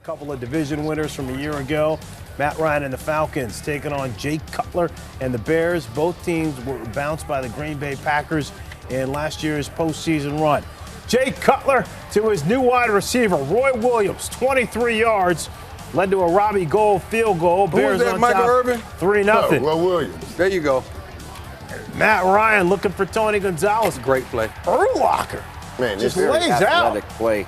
couple of division winners from a year ago. Matt Ryan and the Falcons taking on Jay Cutler and the Bears. Both teams were bounced by the Green Bay Packers in last year's postseason run. Jay Cutler to his new wide receiver, Roy Williams, 23 yards, led to a Robbie Gould field goal. Who was that, Michael Irvin? 3-0. Roy Williams. There you go. Matt Ryan looking for Tony Gonzalez. Great play. Urlacher. Man, Just this lays out. Athletic play.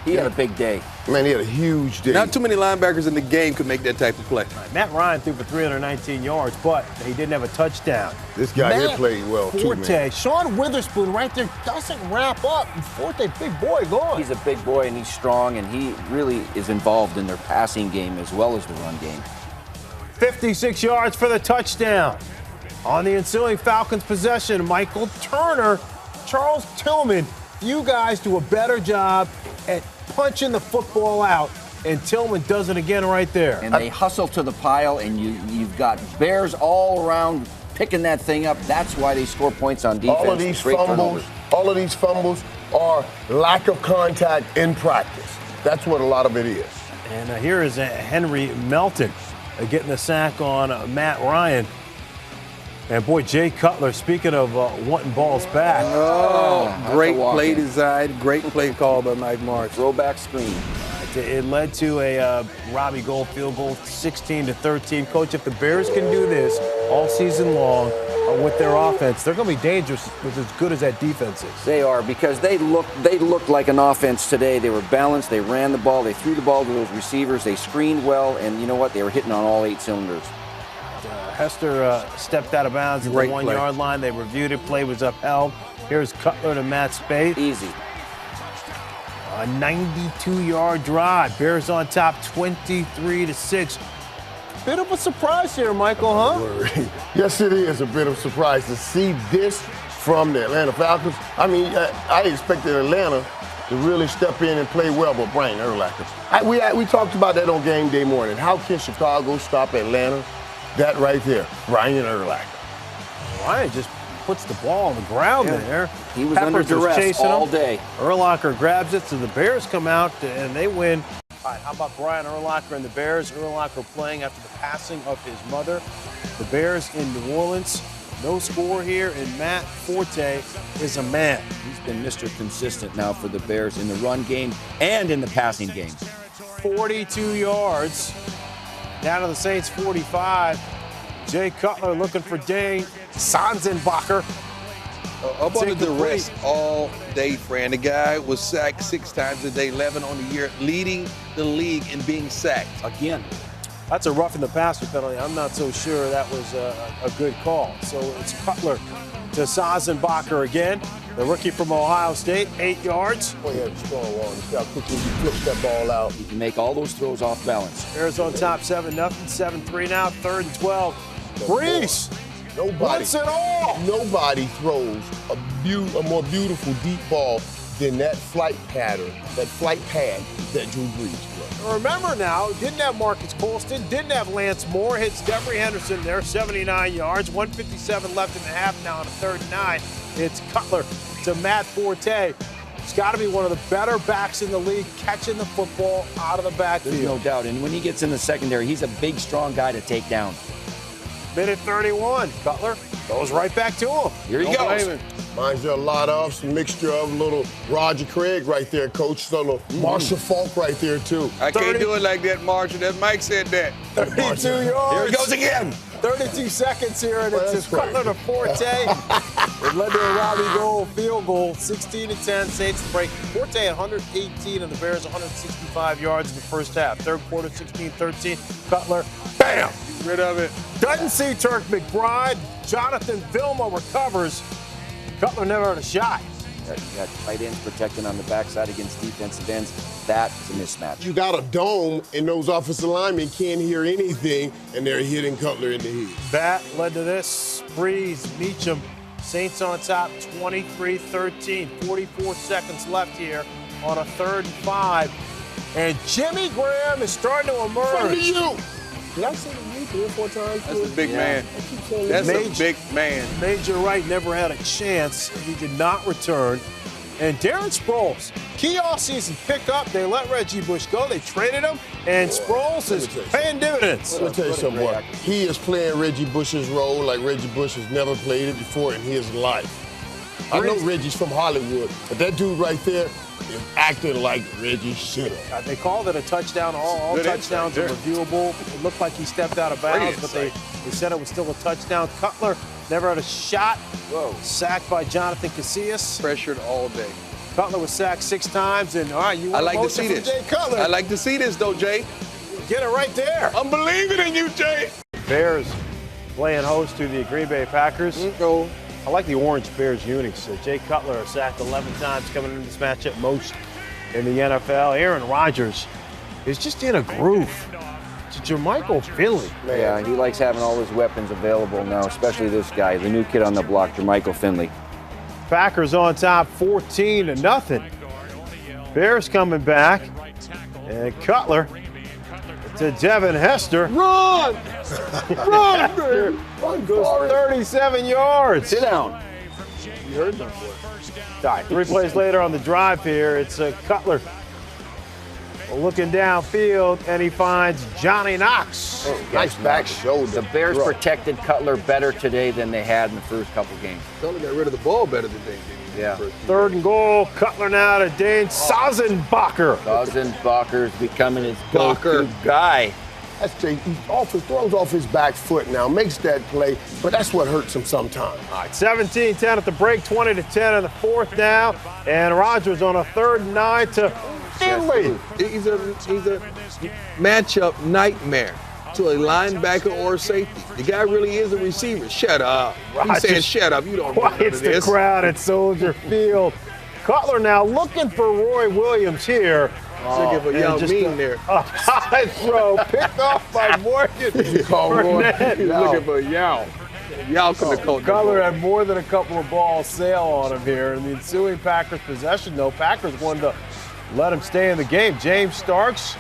He had a big day. Man, he had a huge day. Not too many linebackers in the game could make that type of play. Matt Ryan threw for 319 yards, but he didn't have a touchdown. This guy here Matt played well, too, Forte, man. Sean Witherspoon right there doesn't wrap up. Forte, big boy, going. He's a big boy and he's strong, and he really is involved in their passing game as well as the run game. 56 yards for the touchdown. On the ensuing Falcons possession, Michael Turner, Charles Tillman, you guys do a better job at punching the football out, and Tillman does it again right there. And they hustle to the pile, and you've got Bears all around picking that thing up. That's why they score points on defense. All of these fumbles are lack of contact in practice. That's what a lot of it is. And here is Henry Melton getting the sack on Matt Ryan. And boy, Jay Cutler, speaking of wanting balls back. Oh, great play design, great play call by Mike Martz. Throwback screen. It led to a Robbie Gould field goal, 16-13. Coach, if the Bears can do this all season long with their offense, they're going to be dangerous with as good as that defense is. They are, because they looked like an offense today. They were balanced. They ran the ball. They threw the ball to those receivers. They screened well, and you know what? They were hitting on all 8 cylinders. Hester stepped out of bounds at the 1-yard line. They reviewed it. Play was upheld. Here's Cutler to Matt Spade. Easy. A 92-yard drive. Bears on top, 23-6. Bit of a surprise here, Michael, huh? Yes, it is a bit of a surprise to see this from the Atlanta Falcons. I mean, I expected Atlanta to really step in and play well, but Brian Urlacher. We talked about that on game day morning. How can Chicago stop Atlanta? That right there, Brian Urlacher. Ryan just puts the ball on the ground there. He was under duress all day. Urlacher grabs it, so the Bears come out and they win. All right, how about Brian Urlacher and the Bears? Urlacher playing after the passing of his mother. The Bears in New Orleans. No score here, and Matt Forte is a man. He's been Mr. Consistent now for the Bears in the run game and in the passing game. 42 yards. Down to the Saints 45. Jay Cutler looking for Dane Sanzenbacher. Up under duress all day, Fran. The guy was sacked 6 times a day, 11 on the year, leading the league in being sacked. Again. That's a roughing the passer penalty. I'm not so sure that was a good call. So it's Cutler to Sanzenbacher again. The rookie from Ohio State, 8 yards. Boy, he had a strong one. See how quickly he flips that ball out. He can make all those throws off balance. Bears on top, 7-0, 7-3 now, 3rd and 12. Brees wants it all. Nobody throws a more beautiful deep ball than that flight pad that Drew Brees threw. Remember now, didn't have Marcus Colston, didn't have Lance Moore, hits Devery Henderson there, 79 yards, 1:57 left in the half now on a 3rd and 9. It's Cutler to Matt Forte. He's got to be one of the better backs in the league, catching the football out of the backfield. There's no doubt. And when he gets in the secondary, he's a big, strong guy to take down. Minute 31. Cutler goes right back to him. Here he goes. Reminds you a lot of some mixture of a little Roger Craig right there, Coach. A little Marshall Falk right there, too. I can't do it like that, Marshall. That Mike said that. 32 yards. Here he goes again. 32 seconds here, and it's just Cutler to Forte. It led to a Robbie Gould field goal, 16-10. Saints to break. Forte at 118 and the Bears 165 yards in the first half. Third quarter, 16-13. Cutler, bam! Rid of it. Doesn't see Turk McBride. Jonathan Vilma recovers. Cutler never had a shot. You got tight ends protecting on the backside against defensive ends. That's a mismatch. You got a dome, and those offensive linemen can't hear anything, and they're hitting Cutler in the head. That led to this. Breeze, Meacham, Saints on top, 23-13. 44 seconds left here on a 3rd and 5. And Jimmy Graham is starting to emerge. Did I say the 3 or 4 times? That's a big man. That's a big man. Major Wright never had a chance. He did not return. And Darren Sproles, key all-season pickup. They let Reggie Bush go. They traded him, and Sproles is paying dividends. Let me tell you something, boy. He is playing Reggie Bush's role like Reggie Bush has never played it before in his life. I know Reggie's from Hollywood, but that dude right there is acting like Reggie should have. They called it a touchdown. All touchdowns are reviewable. It looked like he stepped out of bounds, but they said it was still a touchdown. Cutler never had a shot. Whoa. Sacked by Jonathan Casillas. Pressured all day. Cutler was sacked 6 times, and all right, you want I like to see this. Jay Cutler. I like to see this, though, Jay. Get it right there. I'm believing in you, Jay. Bears playing host to the Green Bay Packers. Go. I like the orange Bears unis. Jay Cutler sacked 11 times coming into this matchup, most in the NFL. Aaron Rodgers is just in a groove. Jermichael Finley. Yeah, he likes having all his weapons available now, especially this guy, the new kid on the block, Jermichael Finley. Packers on top 14-0. Bears coming back. And Cutler to Devin Hester. Run! Run, dude! Run goes 37 yards. Sit down. You heard them. All right, 3 plays later on the drive here, it's Cutler looking downfield, and he finds Johnny Knox. Oh, nice back shoulder. The Bears protected Cutler better today than they had in the first couple games. They only got rid of the ball better than they did. Yeah. 3rd and goal. Cutler now to Dane Sossenbacher. Sossenbacher's becoming his go-to guy. That's Jay. He throws off his back foot now, makes that play, but that's what hurts him sometimes. All right, 17-10 at the break, 20-10 in the 4th down, and Rodgers on a 3rd and 9 to Finley. He's a matchup nightmare to a linebacker or a safety. The guy really is a receiver. Shut up. He's saying shut up. You don't know none Quiets of this. the crowd at Soldier Field. Cutler now looking for Roy Williams here. Looking for Yao Ming there. A high throw picked off by Morgan. Burnett. He's looking for Yao. Yao couldn't have caught the Cutler ball. had more than a couple of balls sail on him here. In the ensuing Packers possession, though, Packers wanted to let him stay in the game. James Starks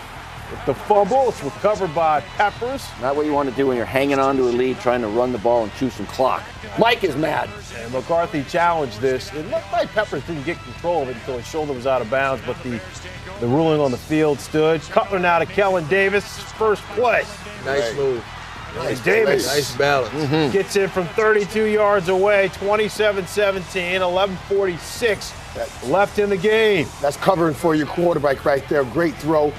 with the fumble. It's recovered by Peppers. Not what you want to do when you're hanging on to a lead, trying to run the ball and chew some clock. Mike is mad. And McCarthy challenged this. It looked like Peppers didn't get control of it until his shoulder was out of bounds, but the ruling on the field stood. Cutler now to Kellen Davis, first play. Nice move. Nice Davis. Nice balance. Gets in from 32 yards away, 27-17, 11:46 left in the game. That's covering for your quarterback right there. Great throw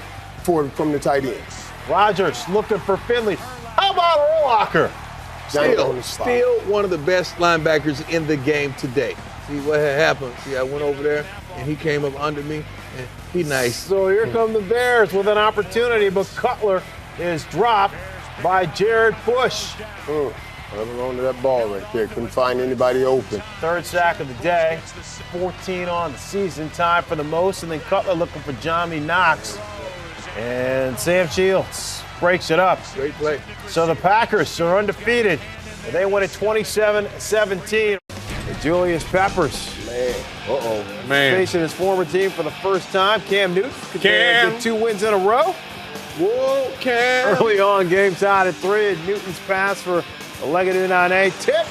from the tight end. Rodgers looking for Finley. How about Urlacher? Still one of the best linebackers in the game today. See what had happened? See, I went over there, and he came up under me, and he nice. So here come the Bears with an opportunity, but Cutler is dropped by Jared Bush. Holding on to that ball right there. Couldn't find anybody open. 3rd sack of the day, 14 on the season, time for the most, and then Cutler looking for Johnny Knox. And Sam Shields breaks it up. Great play. So the Packers are undefeated. They win at 27-17. Julius Peppers. Facing his former team for the first time. Cam Newton could get 2 wins in a row. Whoa, Cam. Early on, game tied at 3. And Newton's pass for a Legadoon tip.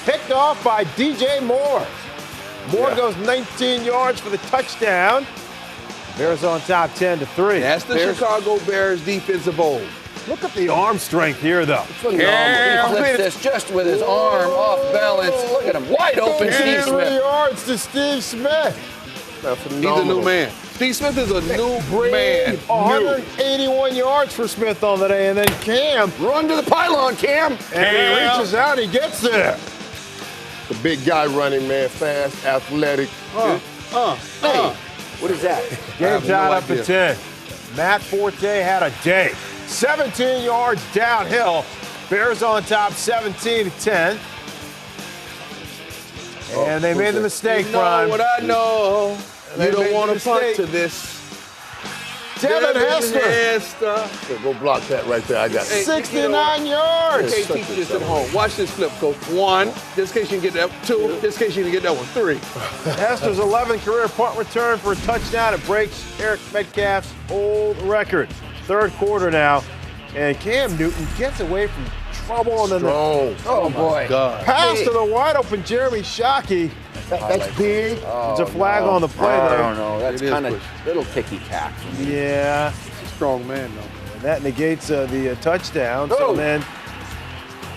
Picked off by DJ Moore. Moore goes 19 yards for the touchdown. Bears on top 10-3. That's the Chicago Bears defensive old. Look at the arm strength here, though. He flips this just with his arm off balance. Look at him, wide open, Steve 3 Smith. yards to Steve Smith. He's a new man. Steve Smith is a new man. 181 yards for Smith on the day, and then Cam. Run to the pylon, Cam. And he reaches out, he gets there. The big guy running, man. Fast, athletic. Hey, what is that? Game tied up at 10. Matt Forte had a day. 17 yards downhill. Bears on top 17-10. And they made the mistake, You know Brian. what I know. They You don't made want the to punt mistake. to this. Devin Hester. Here, go block that right there. I got it. 69 yards. Can't teach this at home. Watch this flip, coach. 1, just in case you can get that. 2, just in case you can get that one. 3. Hester's 11th career punt return for a touchdown. It breaks Eric Metcalf's old record. 3rd quarter now. And Cam Newton gets away from trouble on the Strong. Oh, boy. God. pass to the wide open Jeremy Shockey. That's big. It's a flag on the play, I though. don't know. That's It is kind of push. little ticky-tack. Yeah, He's a strong man, though. and that negates the touchdown. So Oh. then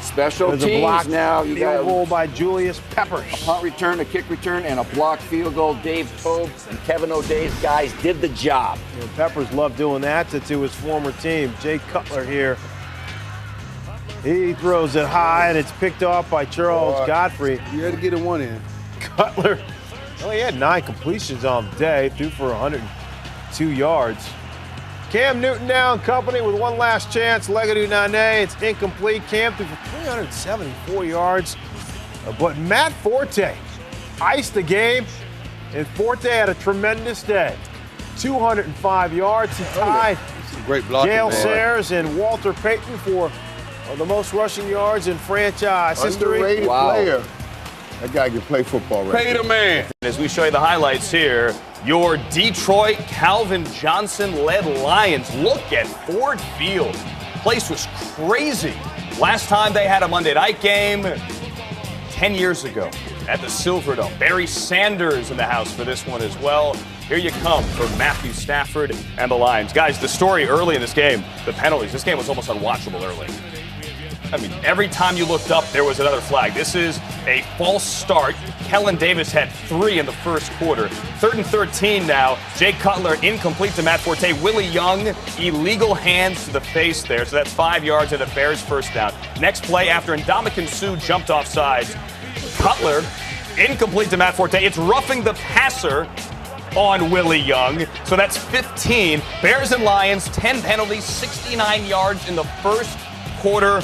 Special there's a teams block now. You got field goal by Julius Peppers. punt return, a kick return, and a blocked field goal. Dave Tobe and Kevin O'Day's guys did the job. And Peppers loved doing that to his former team. Jay Cutler here. He throws it high, and it's picked off by Charles Godfrey. You had to get in one end. Cutler, well, he had 9 completions on the day, threw for 102 yards. Cam Newton now in company with one last chance. Legadou Nane, it's incomplete. Cam threw for 374 yards. But Matt Forte iced the game, and Forte had a tremendous day. 205 yards. He tied Great blocking, Gale man. Sayers and Walter Payton for the most rushing yards in franchise history. Underrated Wow. player. That guy can play football right Pay the man. As we show you the highlights here, your Detroit Calvin Johnson-led Lions. Look at Ford Field. Place was crazy. Last time they had a Monday night game, 10 years ago at the Silverdome. Barry Sanders in the house for this one as well. Here you come for Matthew Stafford and the Lions. Guys, the story early in this game, the penalties. This game was almost unwatchable early. I mean, every time you looked up, there was another flag. This is a false start. Kellen Davis had 3 in the first quarter. 3rd and 13 now. Jay Cutler incomplete to Matt Forte. Willie Young, illegal hands to the face there. So that's 5 yards and a Bears first down. Next play after Ndamukong Suh jumped off sides. Cutler, incomplete to Matt Forte. It's roughing the passer on Willie Young. So that's 15. Bears and Lions, 10 penalties, 69 yards in the first quarter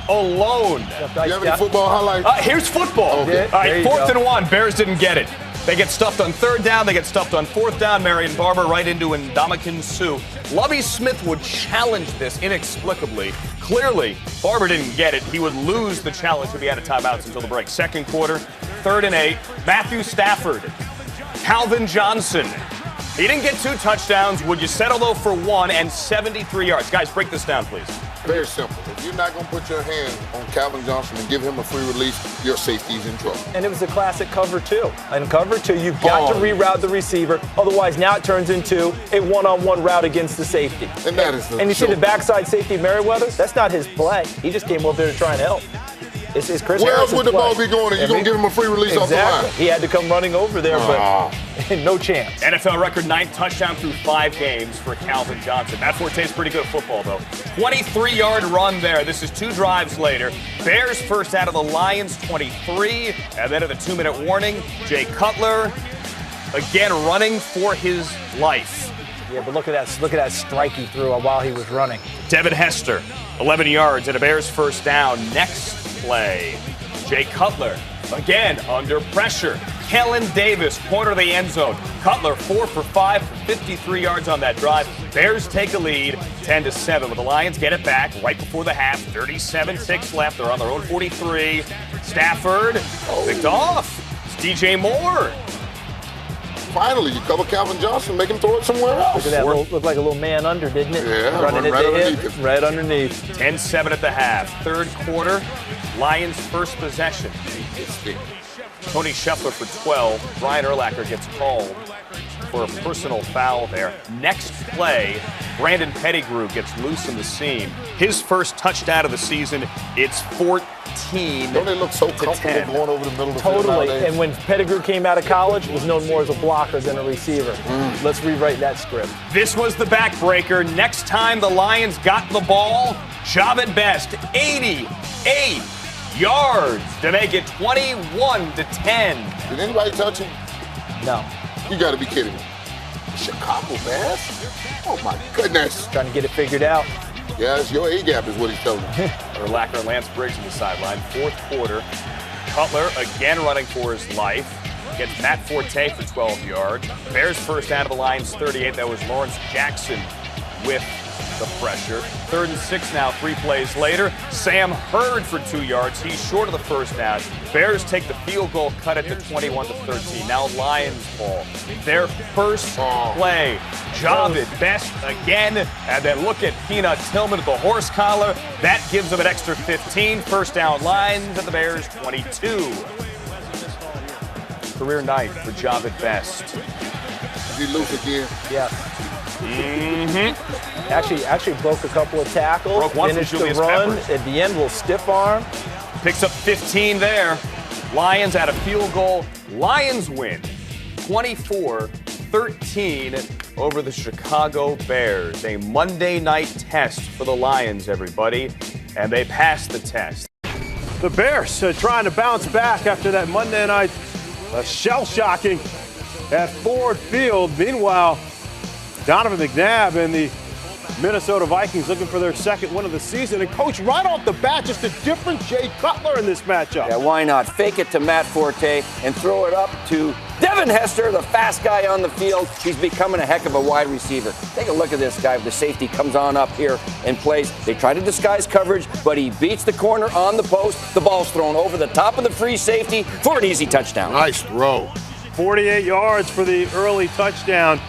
alone. there. You have any football highlights? Here's football. Okay. All right, 4th and 1. Bears didn't get it. They get stuffed on 3rd down. They get stuffed on 4th down. Marion Barber right into Ndamukong Suh. Lovie Smith would challenge this inexplicably. Clearly, Barber didn't get it. He would lose the challenge if he had a timeout until the break. Second quarter, 3rd and 8. Matthew Stafford, Calvin Johnson. He didn't get 2 touchdowns. Would you settle, though, for 1 and 73 yards? Guys, break this down, please. Very simple. If you're not going to put your hand on Calvin Johnson and give him a free release, your safety's in trouble. And it was a classic cover 2. And cover 2, you've got to reroute the receiver. Otherwise, now it turns into a one-on-one route against the safety. And that is the And you see the joke. backside safety, Merriweather? That's not his play. He just came over there to try and help. It's Chris Where else Harrison's would the play. ball be going? And you're going to give him a free release off the Exactly. line? He had to come running over there, but no chance. NFL record 9th touchdown through 5 games for Calvin Johnson. Matt Forte's pretty good at football, though. 23-yard run there. This is 2 drives later. Bears first out of the Lions, 23. And then at the 2-minute warning, Jay Cutler again running for his life. Yeah, but look at that strike he threw while he was running. Devin Hester, 11 yards and a Bears first down. Next play, Jay Cutler again under pressure. Kellen Davis, corner of the end zone. Cutler 4 for 5 for 53 yards on that drive. Bears take a lead, 10-7. But the Lions get it back right before the half. 37-6 left. They're on their own 43. Stafford picked off. It's DJ Moore. Finally, you cover Calvin Johnson, make him throw it somewhere else. Look at that, looked like a little man under, didn't it? Yeah, running right at the underneath hip, him. right underneath. 10-7 at the half. Third quarter, Lions first possession. Tony Scheffler for 12. Brian Urlacher gets called for a personal foul there. Next play, Brandon Pettigrew gets loose in the seam. His first touchdown of the season. It's 14 Don't they look so to comfortable 10. going over the middle of the field Totally. nowadays? And when Pettigrew came out of college, was known more as a blocker than a receiver. Let's rewrite that script. This was the backbreaker. Next time the Lions got the ball, job at best, 88 yards to make it 21-10. Did anybody touch him? No. You got to be kidding me. Chicago Bears? Oh, my goodness. Trying to get it figured out. Yeah, it's your A-gap is what he's telling me. Urlacher and Lance Briggs on the sideline. Fourth quarter, Cutler again running for his life. Gets Matt Forte for 12 yards. Bears first out of the Lions, 38. That was Lawrence Jackson with the pressure. 3rd and 6 now, 3 plays later. Sam Hurd for 2 yards. He's short of the first down. Bears take the field goal, cut it to 21-13. Now Lions ball. Their first play. Job at best again. And then look at Peanut Tillman at the horse collar. That gives them an extra 15. First down Lions at the Bears 22. Career night for Javid Best. Did he lose again? Yeah. Actually broke a couple of tackles. Broke one finished from the Julius run. Peppers. At the end, will stiff arm. Picks up 15 there. Lions at a field goal. Lions win 24-13 over the Chicago Bears. A Monday night test for the Lions, everybody, and they passed the test. The Bears trying to bounce back after that Monday night shell-shocking at Ford Field. Meanwhile, Donovan McNabb and the Minnesota Vikings looking for their second win of the season. And, Coach, right off the bat, just a different Jay Cutler in this matchup. Yeah, why not? Fake it to Matt Forte and throw it up to Devin Hester, the fast guy on the field. He's becoming a heck of a wide receiver. Take a look at this guy. The safety comes on up here and plays. They try to disguise coverage, but he beats the corner on the post. The ball's thrown over the top of the free safety for an easy touchdown. Nice throw. 48 yards for the early touchdown.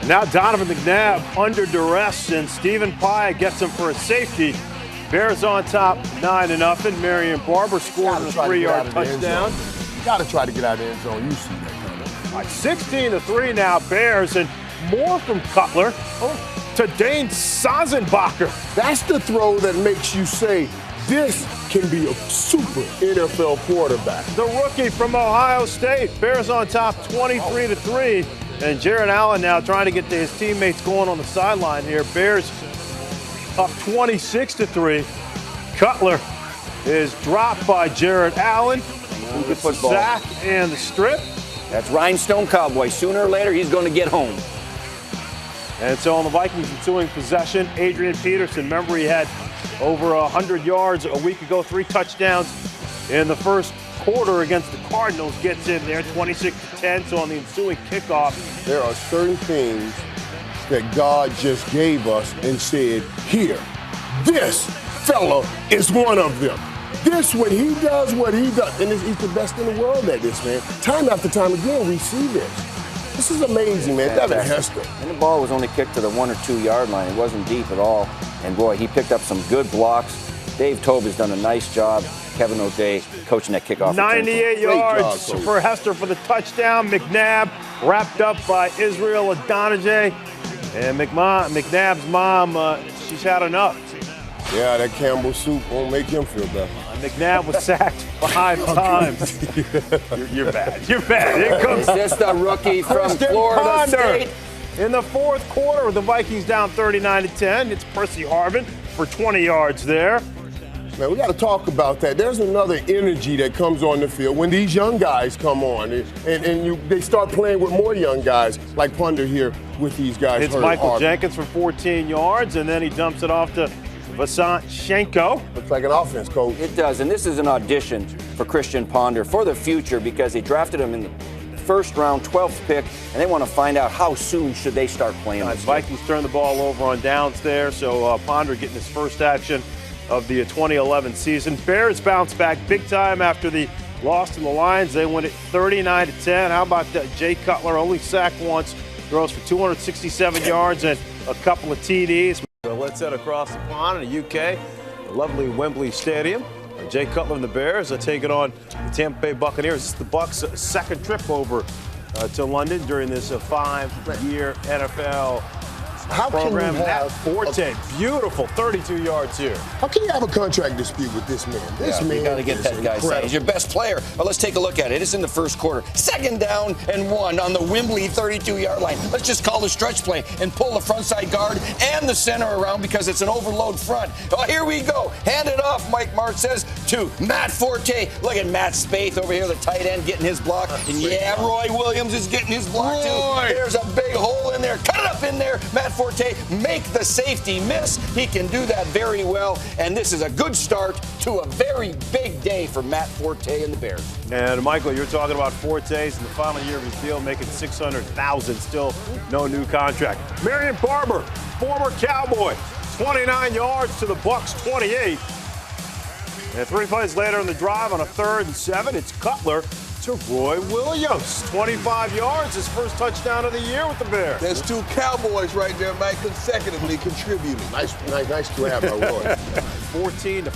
And now Donovan McNabb under duress, and Stephen Pye gets him for a safety. Bears on top, 9-0. Marion Barber scores a 3-yard touchdown. Got to try to get out of the end zone. You see that coming. 16-3 now, Bears, and more from Cutler to Dane Sazenbacher. That's the throw that makes you say, this can be a super NFL quarterback. The rookie from Ohio State. Bears on top, 23-3. And Jared Allen now trying to get his teammates going on the sideline here. Bears up 26-3. Cutler is dropped by Jared Allen. Who gets the sack and the strip. That's Rhinestone Cowboy. Sooner or later, he's going to get home. And so on the Vikings ensuing possession, Adrian Peterson, remember he had over 100 yards a week ago, 3 touchdowns in the first quarter against the Cardinals, gets in there, 26-10. So on the ensuing kickoff, There are certain things that God just gave us and said, here, this fella is one of them. This, when he does what he does, and he's the best in the world at this, man. Time after time again, we see this. This is amazing, man. Devin Hester. And the ball was only kicked to the 1 or 2 yard line. It wasn't deep at all. And boy, he picked up some good blocks. Dave Tobe has done a nice job. Kevin O'Day coaching that kickoff. 98 yards job, for Hester for the touchdown. McNabb wrapped up by Israel Adonijah. And McNabb's mom, she's had enough. Yeah, that Campbell soup won't make him feel better. McNabb was sacked 5 times. You're bad. You're bad. Here comes Is this the rookie from Christian Florida Ponder. State? In the fourth quarter, with the Vikings down 39-10, it's Percy Harvin for 20 yards there. Man, we got to talk about that. There's another energy that comes on the field when these young guys come on, and they start playing with more young guys like Ponder here with these guys. It's Michael Jenkins for 14 yards, and then he dumps it off to Vasant Shenko. Looks like an offense, coach. It does, and this is an audition for Christian Ponder for the future because they drafted him in the first round, 12th pick, and they want to find out how soon should they start playing. The Vikings turn the ball over on downs there, so Ponder getting his first action of the 2011 season. Bears bounce back big time after the loss to the Lions. They win it 39-10. How about that? Jay Cutler only sacked once, throws for 267 yards and a couple of TDs. So let's head across the pond in the UK, the lovely Wembley Stadium. Jay Cutler and the Bears are taking on the Tampa Bay Buccaneers. This is the Bucs' second trip over to London during this 5-year NFL How program. can you have Forte, beautiful, 32 yards here. How can you have a contract dispute with this man? This man, you got to get that guy signed. He's your best player. But let's take a look at it. It's in the first quarter. 2nd down and 1 on the Wembley 32-yard line. Let's just call the stretch play and pull the front side guard and the center around because it's an overload front. Oh, here we go. Hand it off, Mike Martz says, to Matt Forte. Look at Matt Spaeth over here, the tight end, getting his block. And yeah, Roy Williams is getting his block too. There's a big hole in there. Cut it up in there. Matt Forte, make the safety miss. He can do that very well. And this is a good start to a very big day for Matt Forte and the Bears. And Michael, you're talking about Forte's in the final year of his deal, making $600,000, still no new contract. Marion Barber, former Cowboy, 29 yards to the Bucs 28. And 3 plays later in the drive on a 3rd and 7, it's Cutler to Roy Williams. 25 yards, his first touchdown of the year with the Bears. There's 2 Cowboys right there, Mike, consecutively contributing. Nice grab by Roy. 14-5, the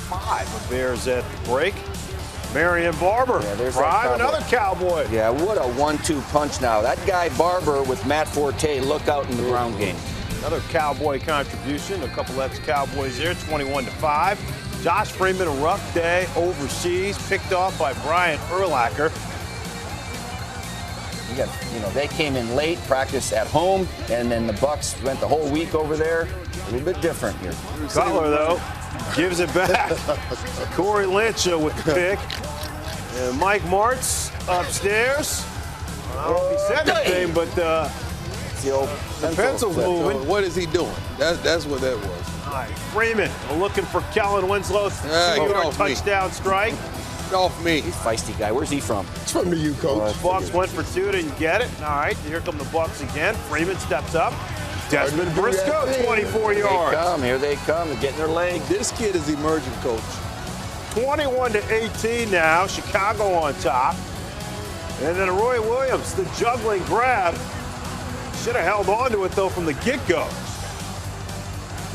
Bears at the break. Marion Barber. Yeah, there's Prime, that another Cowboy. Yeah, what a 1-2 punch now. That guy Barber with Matt Forte, look out in the ground game. Another Cowboy contribution. A couple ex-Cowboys there, 21-5. Josh Freeman, a rough day overseas, picked off by Brian Urlacher. They came in late, practiced at home, and then the Bucs spent the whole week over there. A little bit different here. Cutler, though, gives it back. Corey Lynch with the pick. And Mike Martz upstairs. I don't know if he said anything, but the pencil's moving. What is he doing? That's what that was. All right, Freeman looking for Kellen Winslow. Touchdown strike. Get off me. He's a feisty guy. Where's he from? It's from you, Coach. Bucs went for 2, didn't get it. All right, here come the Bucs again. Freeman steps up. Desmond Briscoe, 24 yards. Here they come. They're getting their leg. This kid is emerging, Coach. 21-18 now. Chicago on top. And then Roy Williams, the juggling grab. Should have held on to it, though, from the get-go.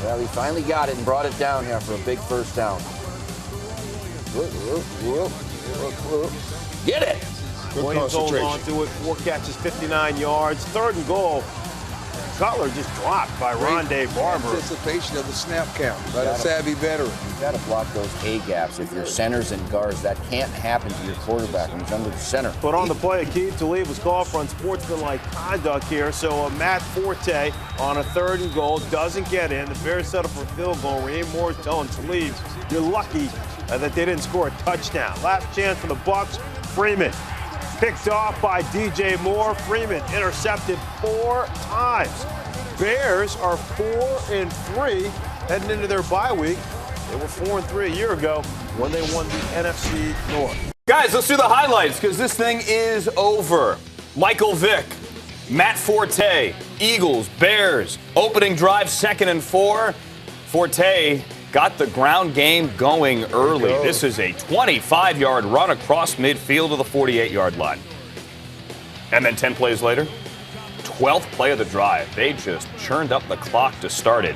Well, he finally got it and brought it down here for a big first down. Get it! Williams holds on to it. 4 catches, 59 yards. 3rd and goal. Cutler just dropped by Rondé Barber. Anticipation of the snap count by a savvy veteran. You've got to block those A-gaps. If you're centers and guards, that can't happen to your quarterback when he's under the center. Put on the play, Akeem Talib was called for unsportsmanlike conduct here. So Matt Forte on a 3rd and goal doesn't get in. The Bears set up for a field goal. Raheem Moore's telling Talib, you're lucky that they didn't score a touchdown. Last chance for the Bucs. Freeman picked off by DJ Moore. Freeman intercepted 4 times. Bears are 4-3 heading into their bye week. They were 4-3 a year ago when they won the NFC North. Guys, let's do the highlights because this thing is over. Michael Vick, Matt Forte, Eagles, Bears, opening drive, 2nd and 4. Forte got the ground game going early. This is a 25-yard run across midfield to the 48-yard line. And then 10 plays later, 12th play of the drive. They just churned up the clock to start it.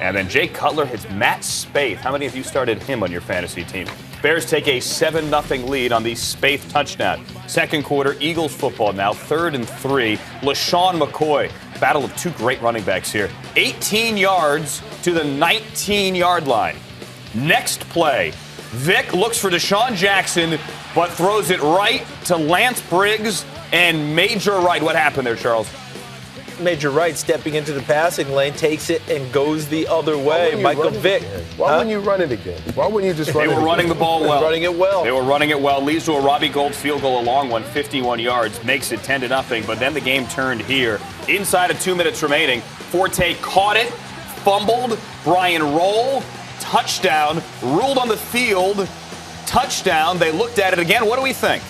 And then Jay Cutler hits Matt Spaeth. How many of you started him on your fantasy team? Bears take a 7-0 lead on the Spaeth touchdown. 2nd quarter, Eagles football now, 3rd and 3. LaShawn McCoy, battle of 2 great running backs here. 18 yards to the 19-yard line. Next play, Vick looks for Deshaun Jackson, but throws it right to Lance Briggs and Major Wright. What happened there, Charles? Major Wright stepping into the passing lane, takes it and goes the other way. Michael Vick. Why wouldn't you run it again? Why wouldn't you just run it again? They were running the ball well. Running it well. They were running it well. Leads to a Robbie Gould field goal, a long one, 51 yards, makes it 10-0. But then the game turned here. Inside of 2 minutes remaining, Forte caught it, fumbled. Brian Roll, touchdown, ruled on the field, touchdown. They looked at it again. What do we think?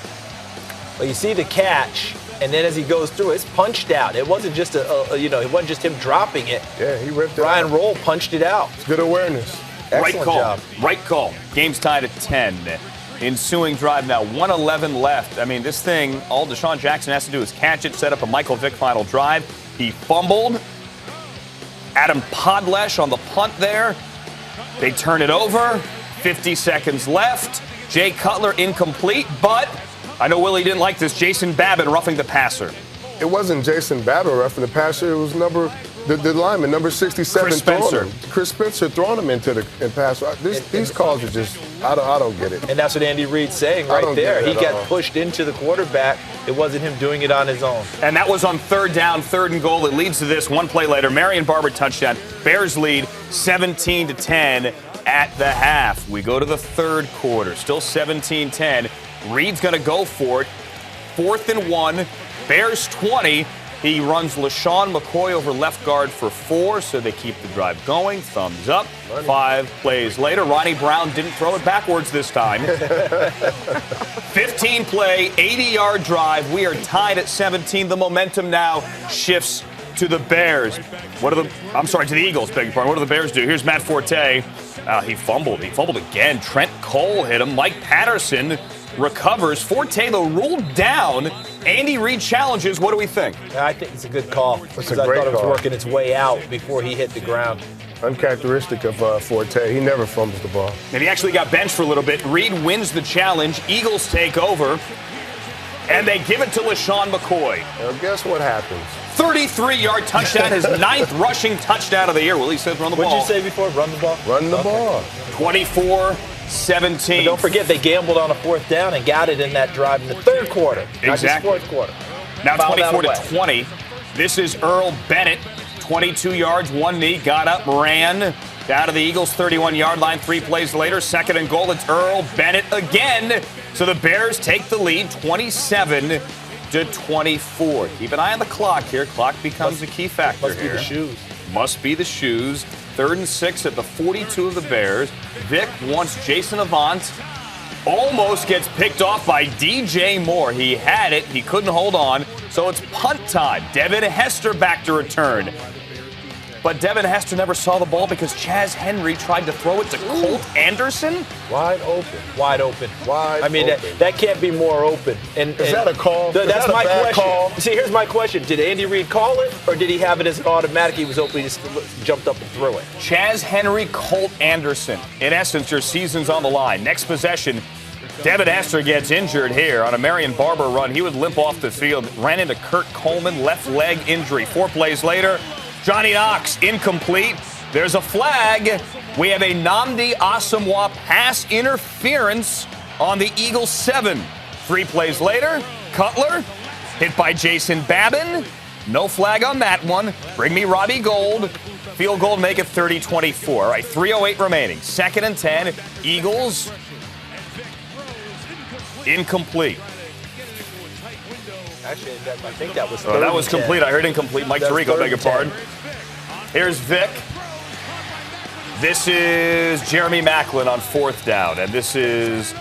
Well, you see the catch. And then as he goes through, it's punched out. It wasn't just it wasn't just him dropping it. Yeah, he ripped it Brian out. Roll punched it out. It's good awareness. Excellent job. Right call. Game's tied at 10. Ensuing drive now, 1:11 left. I mean, this thing, all Deshaun Jackson has to do is catch it, set up a Michael Vick final drive. He fumbled. Adam Podlesh on the punt there. They turn it over. 50 seconds left. Jay Cutler incomplete, but I know Willie didn't like this. Jason Babbitt roughing the passer. It wasn't Jason Babbitt roughing the passer. It was the lineman, number 67. Chris Spencer. Chris Spencer throwing him into the pass. These calls are just, I don't get it. And that's what Andy Reid's saying right there. He got pushed into the quarterback. It wasn't him doing it on his own. And that was on 3rd down, 3rd and goal. It leads to this 1 play later. Marion Barber touchdown. Bears lead 17-10 at the half. We go to the 3rd quarter. Still 17-10. Reed's going to go for it. 4th and 1. Bears 20. He runs LaShawn McCoy over left guard for 4, so they keep the drive going. Thumbs up. 5 plays later. Ronnie Brown didn't throw it backwards this time. 15-play, 80-yard drive. We are tied at 17. The momentum now shifts to the Bears. To the Eagles, beg your pardon. What do the Bears do? Here's Matt Forte. He fumbled. He fumbled again. Trent Cole hit him. Mike Patterson recovers. Forte, though, ruled down. Andy Reid challenges. What do we think? I think it's a good call. It's a great I thought it was call. working its way out before he hit the ground. Uncharacteristic of Forte. He never fumbles the ball. And he actually got benched for a little bit. Reed wins the challenge. Eagles take over. And they give it to LaShawn McCoy. Now, guess what happens? 33-yard touchdown, his 9th rushing touchdown of the year. Willie says run the ball. What'd you say before? Run the ball? Run the ball. 24-17. But don't forget, they gambled on a 4th down and got it in that drive in the 3rd quarter. Exactly. Not just 4th quarter. Now Fouled out 24-20. This is Earl Bennett. 22 yards, one knee, got up, ran down to the Eagles' 31-yard line. 3 plays later, 2nd and goal. It's Earl Bennett again. So the Bears take the lead, 27-24. Keep an eye on the clock here. Clock becomes a key factor here. Must be the shoes. Must be the shoes. 3rd and 6 at the 42 of the Bears. Vic wants Jason Avant. Almost gets picked off by DJ Moore. He had it. He couldn't hold on. So it's punt time. Devin Hester back to return. But Devin Hester never saw the ball because Chaz Henry tried to throw it to Colt Anderson. Wide open. Wide open. Wide I mean, open. that can't be more open. And Is that a call? That's Is that a my bad question. call? See, here's my question. Did Andy Reid call it, or did he have it as an automatic? He was open, he just jumped up and threw it. Chaz Henry, Colt Anderson. In essence, your season's on the line. Next possession, Devin Hester gets injured here on a Marion Barber run. He would limp off the field, ran into Kurt Coleman, left leg injury. 4 plays later, Johnny Knox, incomplete. There's a flag. We have a Nnamdi Asamoah pass interference on the Eagles 7. 3 plays later, Cutler hit by Jason Babin. No flag on that one. Bring me Robbie Gold. Field goal, make it 30-24. All right, 3:08 remaining. 2nd and 10. Eagles incomplete. Actually, I think that was That was complete. I heard incomplete. Mike Tirico, beg your pardon. Here's Vic. This is Jeremy Maclin on 4th down. And this is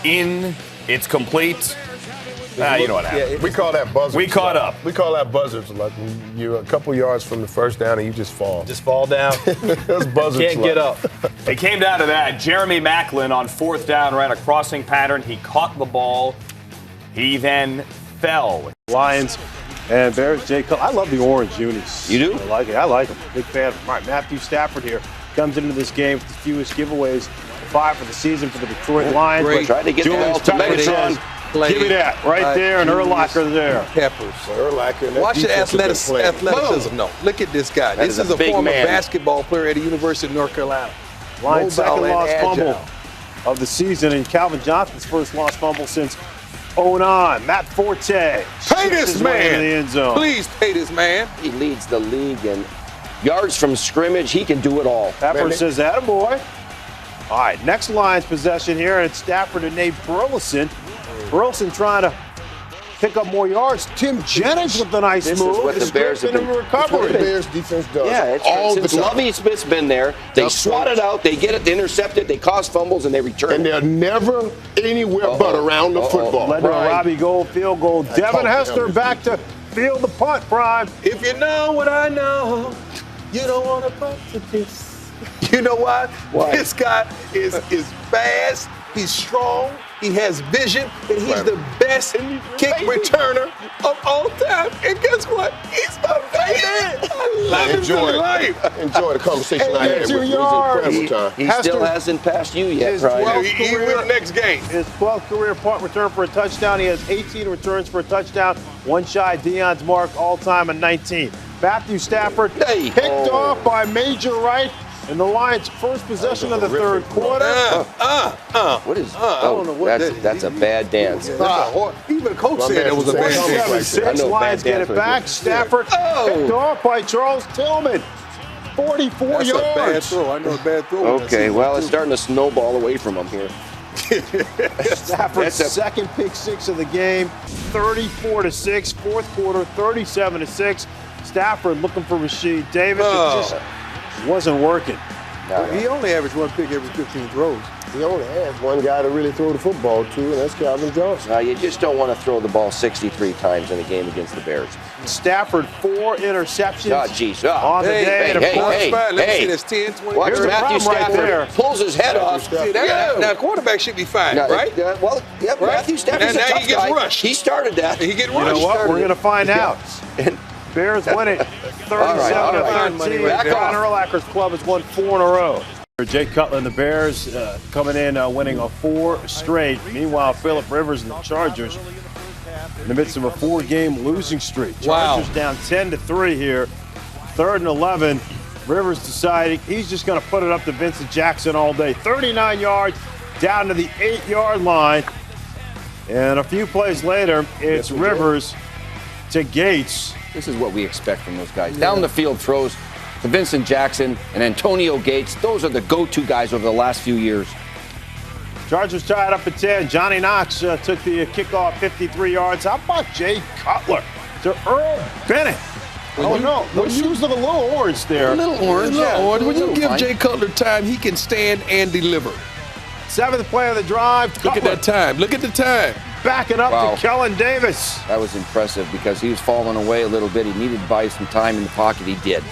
it's complete. You know what happened. We call that buzzers. We caught up. We call that buzzers. Like when you're a couple yards from the first down and you just fall. Just fall down. That's buzzers. Can't get up. It came down to that. Jeremy Maclin on 4th down ran a crossing pattern. He caught the ball. He then fell. Lions and Bears, Jay Cutler. I love the orange unis. You do? I like it. I like them. Big fan. All right, Matthew Stafford here comes into this game with the fewest giveaways, 5 for the season for the Detroit Lions. Great. Trying to get the ball Julius to Peppers Megatron. says, give me that right there, and Urlacher there. Peppers. Urlacher. Watch the athleticism. No, look at this guy. That This is is a a big former man. basketball player at the University of North Carolina. Lions' Mobile second and lost agile. fumble of the season, and Calvin Johnson's first lost fumble since 09. Matt Forte. Pay shoots this his way into the man. end zone. Please pay this man. He leads the league in yards from scrimmage. He can do it all. Pepper says, attaboy. All right, next Lions possession here, and it's Stafford and Nate Burleson. Burleson trying to pick up more yards. Tim Jennings with a nice This move. is what the Bears have been. That's what the Recovery. Bears defense does. Yeah, all the since time. Lovie Smith's been there, they That's swat right. it out, they get it, they intercept it, they cause fumbles, and they return. And they're never anywhere but around the football. Led to a Right. Robbie Gold field goal. Devin talked to Hester him. back to field the punt, Prime. If you know what I know, you don't want to punt to this. You know why? Why? This guy is fast, he's strong, he has vision, and he's Right. the best kick returner of all time. And guess what? He's my favorite. I love him to life. Enjoy the conversation I had with 82 him. It was yards. incredible time. He Hester still hasn't passed you yet, is Brian. 12. He went next game. His 12th career punt return for a touchdown. He has 18 returns for a touchdown. One shy of Deion's mark all-time at 19. Matthew Stafford Hey. picked off by Major Wright in the Lions' first possession of the third quarter. What is? don't know what that's a bad dance. Even coach said man it was a from bad Falcons. thing. 7-6. I know Lions bad get dance it was back. good. Stafford picked off by Charles Tillman. 44 That's a bad yards. throw. I know a bad throw. Okay, well, it's starting to snowball away from him here. Stafford's That's a- second pick six of the game, 34-6. Fourth quarter, 37-6. Stafford looking for Rashid Davis. It just wasn't working. He only averaged one pick every 15 throws. He only has one guy to really throw the football to, and that's Calvin Johnson. You just don't want to throw the ball 63 times in a game against the Bears. Stafford, 4 interceptions Oh, jeez. on the day. And of course, Let me see this 10, 20. Watch Here's the Matthew problem right Stafford there. pulls his head off. See, now, quarterback should be fine, No, right? Well, yeah, Right? Matthew Stafford's Now a he tough gets guy. rushed. He started that. He get you know rushed. what? We're going to find out. Bears win it 37-13. Back John off. Urlacher's club has won 4 in a row. Jay Cutler and the Bears coming in winning a 4 straight. Meanwhile, Phillip Rivers and the Chargers in the midst of a 4-game losing streak. Chargers down 10-3 here. 3rd and 11. Rivers deciding he's just going to put it up to Vincent Jackson all day. 39 yards down to the 8-yard line. And a few plays later, it's Rivers to Gates. This is what we expect from those guys. Down the field throws to Vincent Jackson and Antonio Gates. Those are the go-to guys over the last few years. Chargers tied up at 10. Johnny Knox took the kickoff 53 yards. How about Jay Cutler to Earl Bennett? Those shoes look a little orange there. A little orange. When you give Jay Cutler time, he can stand and deliver. 7th play of the drive. Look at that time. Look at the time. Backing up to Kellen Davis. That was impressive because he was falling away a little bit. He needed to buy some time in the pocket. He did.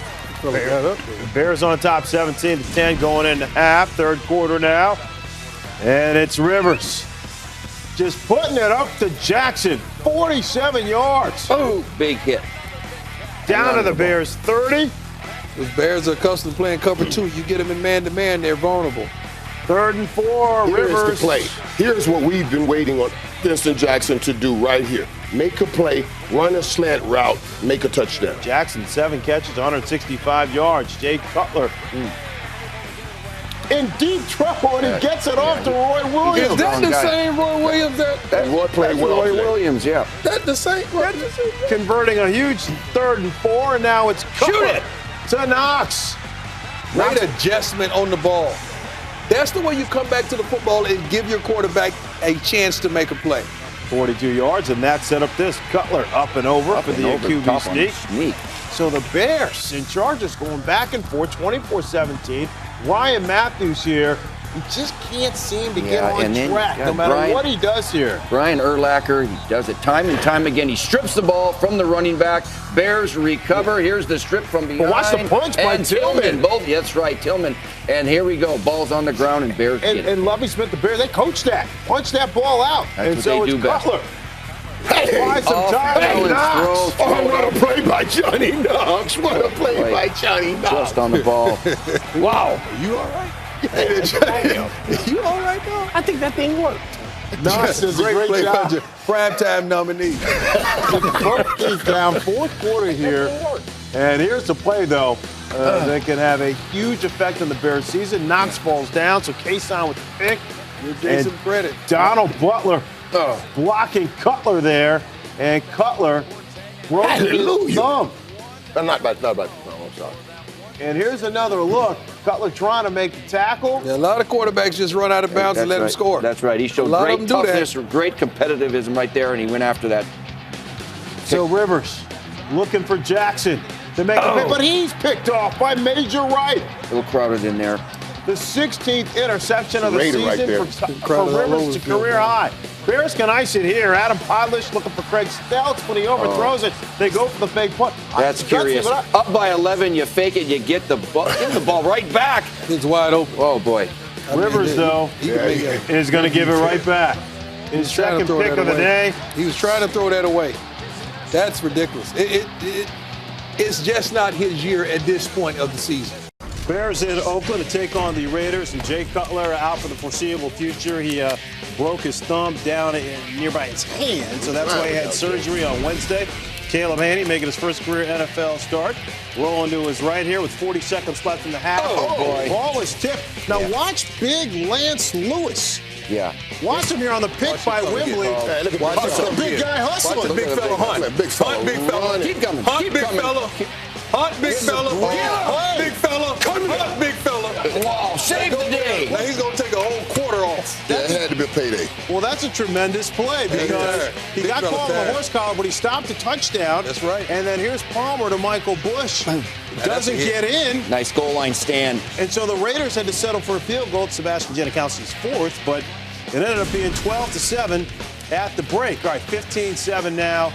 Bears on top 17-10 going into half. 3rd quarter now. And it's Rivers just putting it up to Jackson. 47 yards. Oh, big hit. Down to the Bears 30. Those Bears are accustomed to playing cover 2. You get them in man-to-man, they're vulnerable. 3rd and 4, Here's Rivers. the play. Here's what we've been waiting on Vincent Jackson to do right here. Make a play, run a slant route, make a touchdown. Jackson, 7 catches, 165 yards. Jay Cutler in deep trouble, and he gets it off to Roy Williams. Is that the same Roy Williams that Roy played well Roy today. Williams, yeah. that the same? Converting a huge 3rd and 4, and now it's Cutler to Knox. Great adjustment on the ball. That's the way you come back to the football and give your quarterback a chance to make a play. 42 yards, and that set up this. Cutler up and over for the QB sneak. So the Bears and Chargers going back and forth, 24-17. Ryan Matthews here, he just can't seem to get on track, no matter what he does here. Brian Urlacher, he does it time and time again. He strips the ball from the running back. Bears recover. Here's the strip from behind. But watch the punch by Tillman. That's right, Tillman. And here we go. Ball's on the ground, and Bears get it. And Lovie Smith, the Bears, they coach that. Punch that ball out. That's and what so they do it's best. Cutler. Hey, Knox. What a play by Johnny Knox. What a play by Johnny Knox. Just on the ball. Wow. You all right? You all right, though? I think that thing worked. Knox does a great play job. Primetime nominee. He's down 4th quarter here. And here's the play, though, that can have a huge effect on the Bears season. Knox falls down, so Kason with the pick. Jason credit. Donald Butler blocking Cutler there, and Cutler broke his thumb. Not by the thumb, I'm sorry. And here's another look. Cutler trying to make the tackle. Yeah, a lot of quarterbacks just run out of bounds and let him score. That's right. He showed great toughness, great competitivism right there, and he went after that. So Rivers looking for Jackson to make a pick, but he's picked off by Major Wright. A little crowded in there. The 16th interception of the Raider season right for Rivers to career high. Bears can ice it here. Adam Podlish looking for Craig Stelz. When he overthrows it, they go for the fake punt. That's curious. Up by 11, you fake it, you get the ball right back. It's wide open. Oh, boy. Rivers, though, is going to give it right back. His second pick of the day. He was trying to throw that away. That's ridiculous. It's just not his year at this point of the season. Bears in Oakland to take on the Raiders, and Jay Cutler out for the foreseeable future. He broke his thumb down nearby his hand, so that's why he had surgery on Wednesday. Caleb Haney making his first career NFL start. Rolling to his right here with 40 seconds left in the half. Oh, boy. Ball is tipped. Now watch big Lance Lewis. Yeah. Watch him here on the pick by Wembley. Watch the big guy hustling. Watch the big fella hunt. Big fella. Hunt, big fella. Keep coming. Hunt, Keep big coming. fella. Hunt, big fella. Hunt, big fella. Hunt, big fella. Wow, save the day. Now he's going to take a whole quarter off. That had to be a payday. Well, that's a tremendous play because he got caught on the horse collar, but he stopped a touchdown. That's right. And then here's Palmer to Michael Bush. Doesn't get in. Nice goal line stand. And so the Raiders had to settle for a field goal. Sebastian Janikowski's 4th, but it ended up being 12-7 at the break. All right, 15-7 now.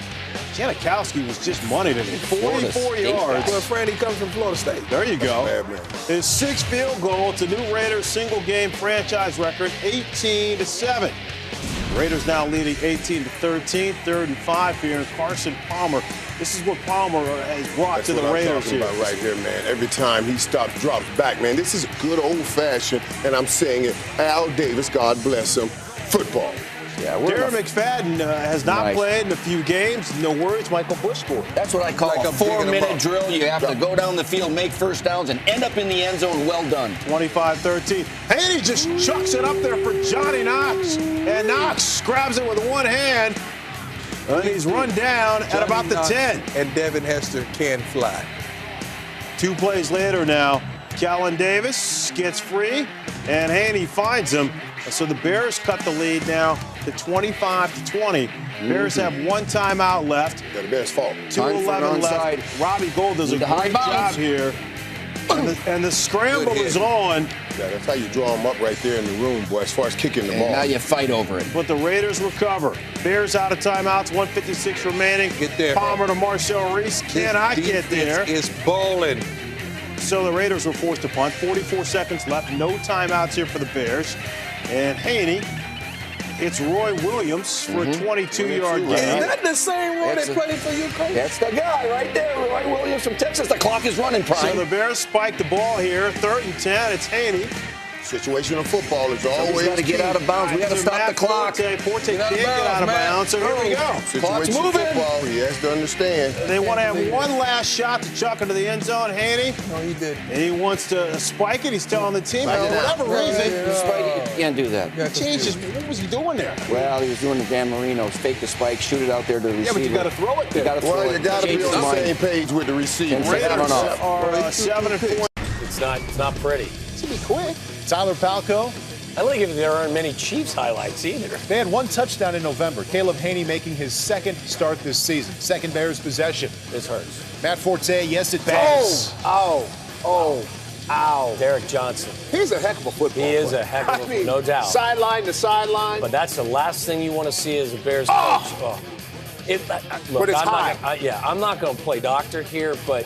Janikowski was just money to me. 44 yards. Well, friend, he comes from Florida State. There you go. Bad man. His 6th field goal. It's a new Raiders single-game franchise record, 18-7. Raiders now leading 18-13, 3rd and 5 here. And Carson Palmer This is what Palmer has brought That's to the what I'm Raiders talking here. about right here, man. Every time he stops, drops back, man. This is good old-fashioned, and I'm saying it, Al Davis, God bless him, football. Yeah, Darren McFadden has not played in a few games. No worries, Michael Bush scored. That's what I call Like a I'm picking 4-minute him up. drill. You have to go down the field, make first downs, and end up in the end zone. Well done. 25-13. Haney just chucks it up there for Johnny Knox. And Knox grabs it with one hand. And he's run down at about the 10. And Devin Hester can fly. 2 plays later now, Kellen Davis gets free, and Haney finds him. So the Bears cut the lead now to 25-20. Bears have 1 timeout left. Got the Bears' fault. 2:11 left. Robbie Gould does a the great high bounce. job here. And the scramble Good hit. is on, Yeah, that's how you draw them up right there in the room, boy, as far as kicking the And ball. now you fight over it. but the Raiders recover. Bears out of timeouts, 1:56 remaining. Get there, Palmer to Marcel Reese. Cannot get there. It's bowling. So the Raiders were forced to punt. 44 seconds left. No timeouts here for the Bears. And Haney, it's Roy Williams for a 22-yard Is gain. that the same one That's that a- played for you, Coach? That's the guy right there, Roy Williams from Texas. The clock is running, So Prime. the Bears spike the ball here. 3rd and 10. It's Haney. Situational football is He's always got to get key. out of bounds. We got to stop the clock. Forte can't Get out of get out of bounds, bounds. So here we go. Clock's Situational moving. football, he has to understand. They want to have one last shot to chuck into the end zone. Haney, No, he did. and he wants to spike it. He's telling the team, Spike for it out. whatever reason, Spike, you can't do that. he changed his. What was he doing there? Well, he was doing the Dan Marino. Fake the spike, shoot it out there to the receiver. Yeah, but you got to throw it You there. got to throw Well, it. you got to Change be his on the mind. same page with the receiver. And take Raiders run off. are 7-4. It's not pretty. To be quick. Tyler Palco. I don't think there aren't many Chiefs highlights either. They had 1 touchdown in November. Caleb Haney making his 2nd start this season. 2nd Bears possession. This hurts. Matt Forte, yes, it does. Ow. Derek Johnson. He's a heck of a football He is player. a heck of a, I mean, no doubt. Sideline to sideline. But that's the last thing you want to see as a Bears coach. Oh. Look, But it's I'm high. I'm not going to play doctor here, but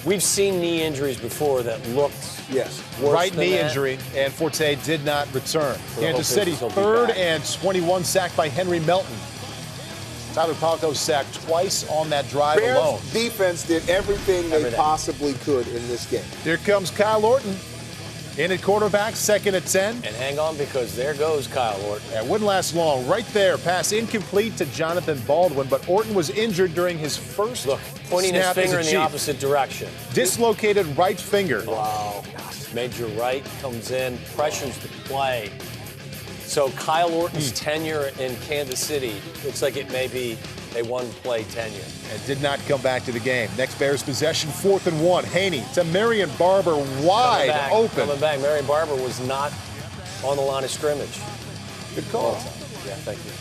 we've seen knee injuries before that looked Yes. worse Right than knee that. injury, and Forte did not return. the Kansas hope City, is he'll be 3rd back. and 21, sacked by Henry Melton. Tyler Palco sacked twice on that drive Bears alone. defense did everything they possibly could in this game. Here comes Kyle Orton. In at quarterback, 2nd and 10. And hang on, because there goes Kyle Orton. It wouldn't last long. Right there, pass incomplete to Jonathan Baldwin, but Orton was injured during his first Look, pointing his snap as finger a in the Chief. opposite direction. Dislocated right finger. Wow. Major Wright comes in, pressures the play. So Kyle Orton's tenure in Kansas City looks like it may be a one-play tenure. And did not come back to the game. Next Bears possession, 4th and 1. Haney to Marion Barber, wide open. Coming back. Marion Barber was not on the line of scrimmage. Good call. Yeah, thank you.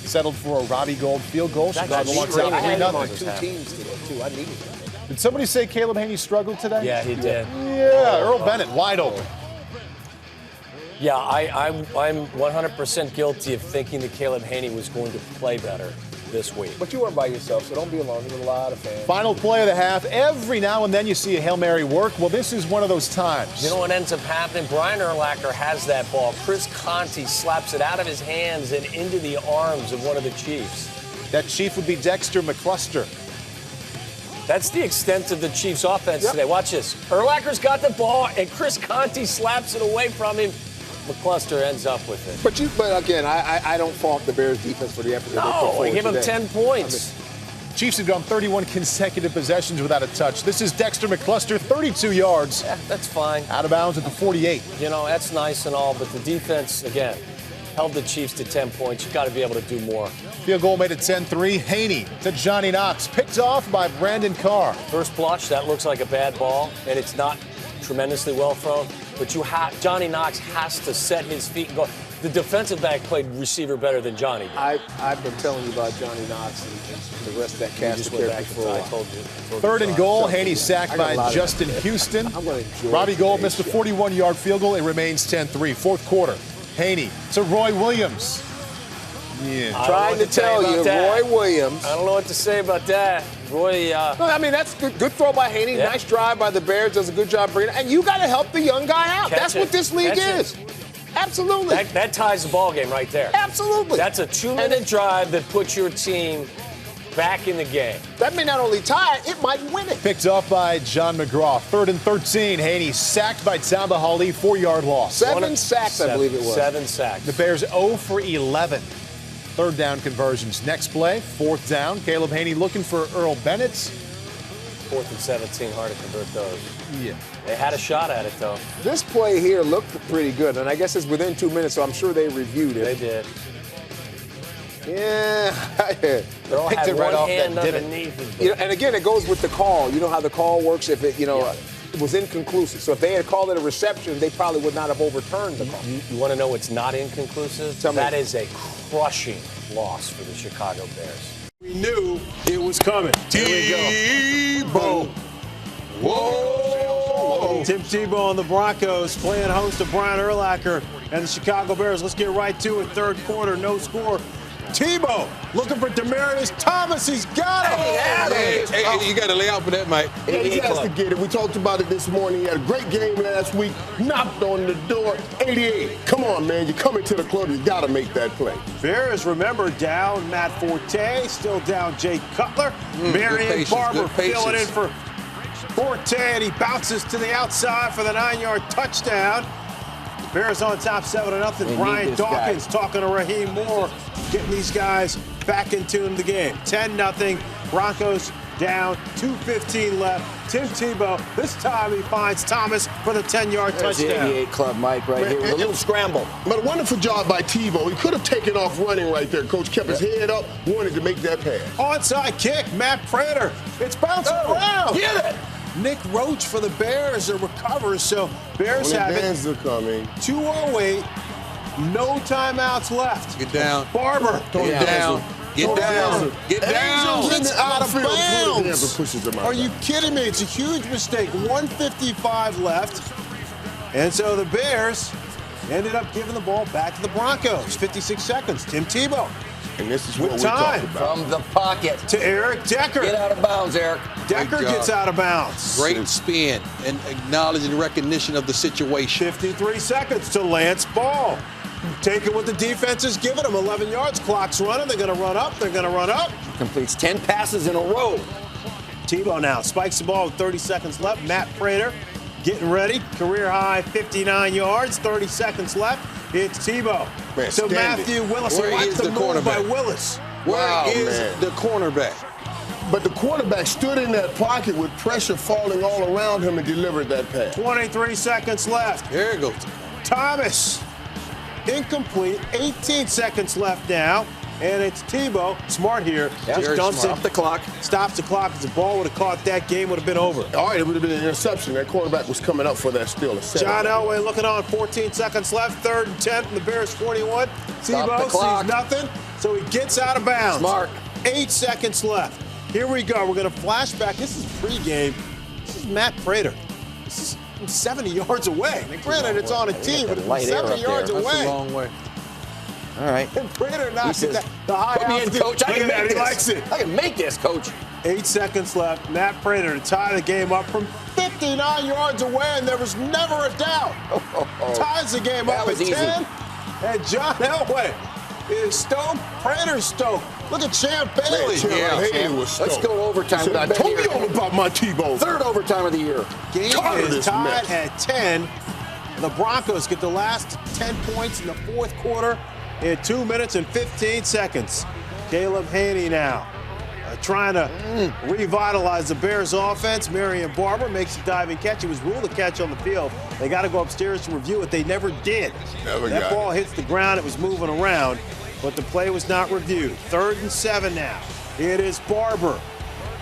Settled for a Robbie Gould field goal. That's Chicago a wants great out I had him 3-0. on Two teams today, too. I needed that. Did somebody say Caleb Haney struggled today? Yeah, he did. Yeah, Earl Bennett, wide open. Yeah, I'm 100% guilty of thinking that Caleb Haney was going to play better this week. But you weren't by yourself, so don't be alone. There's a lot of fans. Final play of the half. Every now and then you see a Hail Mary work. Well, this is one of those times. You know what ends up happening? Brian Urlacher has that ball. Chris Conti slaps it out of his hands and into the arms of one of the Chiefs. That Chief would be Dexter McCluster. That's the extent of the Chiefs' offense today. Watch this. Urlacher's got the ball, and Chris Conti slaps it away from him. McCluster ends up with it. But again, I don't fault the Bears defense for the effort that they put No, forward he gave him today. 10 points. Chiefs have gone 31 consecutive possessions without a touch. This is Dexter McCluster, 32 yards. Yeah, that's fine. Out of bounds at the 48. You know, that's nice and all, but the defense, again, held the Chiefs to 10 points. You've got to be able to do more. Field goal made at 10-3. Haney to Johnny Knox. Picked off by Brandon Carr. First blush, that looks like a bad ball, and it's not tremendously well thrown. But Johnny Knox has to set his feet and go. The defensive back played receiver better than Johnny did. I've been telling you about Johnny Knox and the rest of that You cast just of went back characters to for a I while. told you. 3rd and goal. Haney I sacked got a by lot of Justin that. Houston. I'm going to enjoy Robbie Gould today's missed a show. 41-yard field goal. It remains 10-3. 4th quarter. Haney to Roy Williams. Yeah. Trying to tell you, Roy Williams. I don't know what to say about that. Roy, No, I mean, that's good throw by Haney. Yeah. Nice drive by the Bears. Does a good job bringing it. And you got to help the young guy out. Catch That's it. what this league Catch it. is. Absolutely. that ties the ball game right there. Absolutely. That's a 2-minute drive that puts your team back in the game. That may not only tie it, it might win it. Picked up by John McGraw. 3rd and 13. Haney sacked by Tamba Hali. 4-yard loss. 7 sacks, I believe it was. 7 sacks. The Bears 0 for 11. 3rd down conversions. Next play, 4th down. Caleb Haney looking for Earl Bennett. 4th and 17, hard to convert those. Yeah. They had a shot at it, though. This play here looked pretty good, and I guess it's within 2 minutes, so I'm sure they reviewed it. They did. Yeah. They all had right one off hand that divot. underneath. You know, and again, it goes with the call. You know how the call works if it, it was inconclusive. So if they had called it a reception, they probably would not have overturned the call. You want to know what's not inconclusive? Tell me. That is a crushing loss for the Chicago Bears. We knew it was coming. Here we go. Whoa! Tim Tebow and the Broncos playing host to Brian Urlacher and the Chicago Bears. Let's get right to it. 3rd quarter, no score. Tebow looking for Demaryius Thomas. He's got it. Hey, you got to lay out for that, Mike. He has to get it. We talked about it this morning. He had a great game last week. Knocked on the door. 88. Come on, man. You're coming to the club. You got to make that play. Bears, remember, down Matt Forte. Still down Jay Cutler. Marion Barber filling in for Forte, and he bounces to the outside for the 9-yard touchdown. Bears on top 7-0. Brian Dawkins talking to Raheem Moore, getting these guys back in tune the game. 10-0. Broncos down, 2:15 left. Tim Tebow, this time he finds Thomas for the 10-yard touchdown. The 88 club, Mike, right here with a little scramble. But a wonderful job by Tebow. He could have taken off running right there. Coach kept his head up, wanted to make that pass. Onside kick, Matt Prater. It's bouncing around. Get it! Nick Roach for the Bears recovers, so Bears have it. Bands are coming. 2:08, no timeouts left. Get down. Barber. Get down. Get down. Get down. Gets out of bounds. Pushes him out. Are you kidding me? It's a huge mistake. 1:55 left. And so the Bears ended up giving the ball back to the Broncos. 56 seconds. Tim Tebow. And this is what With we're time. talking about. From the pocket. To Eric Decker. Get out of bounds, Eric. Decker gets out of bounds. Great spin and acknowledging recognition of the situation. 53 seconds to Lance Ball. Taking what the defense is giving him. 11 yards. Clock's running. They're going to run up. They're going to run up. Completes 10 passes in a row. Tebow now spikes the ball with 30 seconds left. Matt Prater getting ready. Career high 59 yards. 30 seconds left. It's Tebow. Man, so Matthew Willis. Where Watch is the the move by cornerback? Willis. Where is man. the cornerback? But the quarterback stood in that pocket with pressure falling all around him and delivered that pass. 23 seconds left. There it goes. Thomas. Incomplete. 18 seconds left now. And it's Tebow. Smart here. Just dumps Stop it. the clock. Stops the clock. If the ball would have caught that, game would have been over. All right, it would have been an interception. That quarterback was coming up for that steal. John Elway looking on. 14 seconds left. 3rd and 10 from the Bears 41. Stop Tebow the clock. sees nothing, so he gets out of bounds. Smart. 8 seconds left. Here we go. We're going to flashback. This is pregame. This is Matt Prater. This is 70 yards away. Now, granted, it's on a team, but it's 70 yards That's away. a long way. All right. And Prater knocks He it says, down. The high Put me in, altitude. coach. I Look can at that. make He this. likes it. I can make this, coach. 8 seconds left. Matt Prater to tie the game up from 59 yards away, and there was never a doubt. Ties the game That up was at easy. 10. And John Elway is stoked. Prater's stoked. Look at Champ Bailey. Haley was Let's stoked. go overtime. He said, I We've been told you here. all about my Tebow. 3rd overtime of the year. Game Tired of is this tied mess. at 10. The Broncos get the last 10 points in the 4th quarter in 2 minutes and 15 seconds. Caleb Haney now trying to revitalize the Bears offense. Marion Barber makes a diving catch. It was ruled a catch on the field. They got to go upstairs to review it. They never did. That ball hits the ground. It was moving around, but the play was not reviewed. 3rd and 7 now. It is Barber.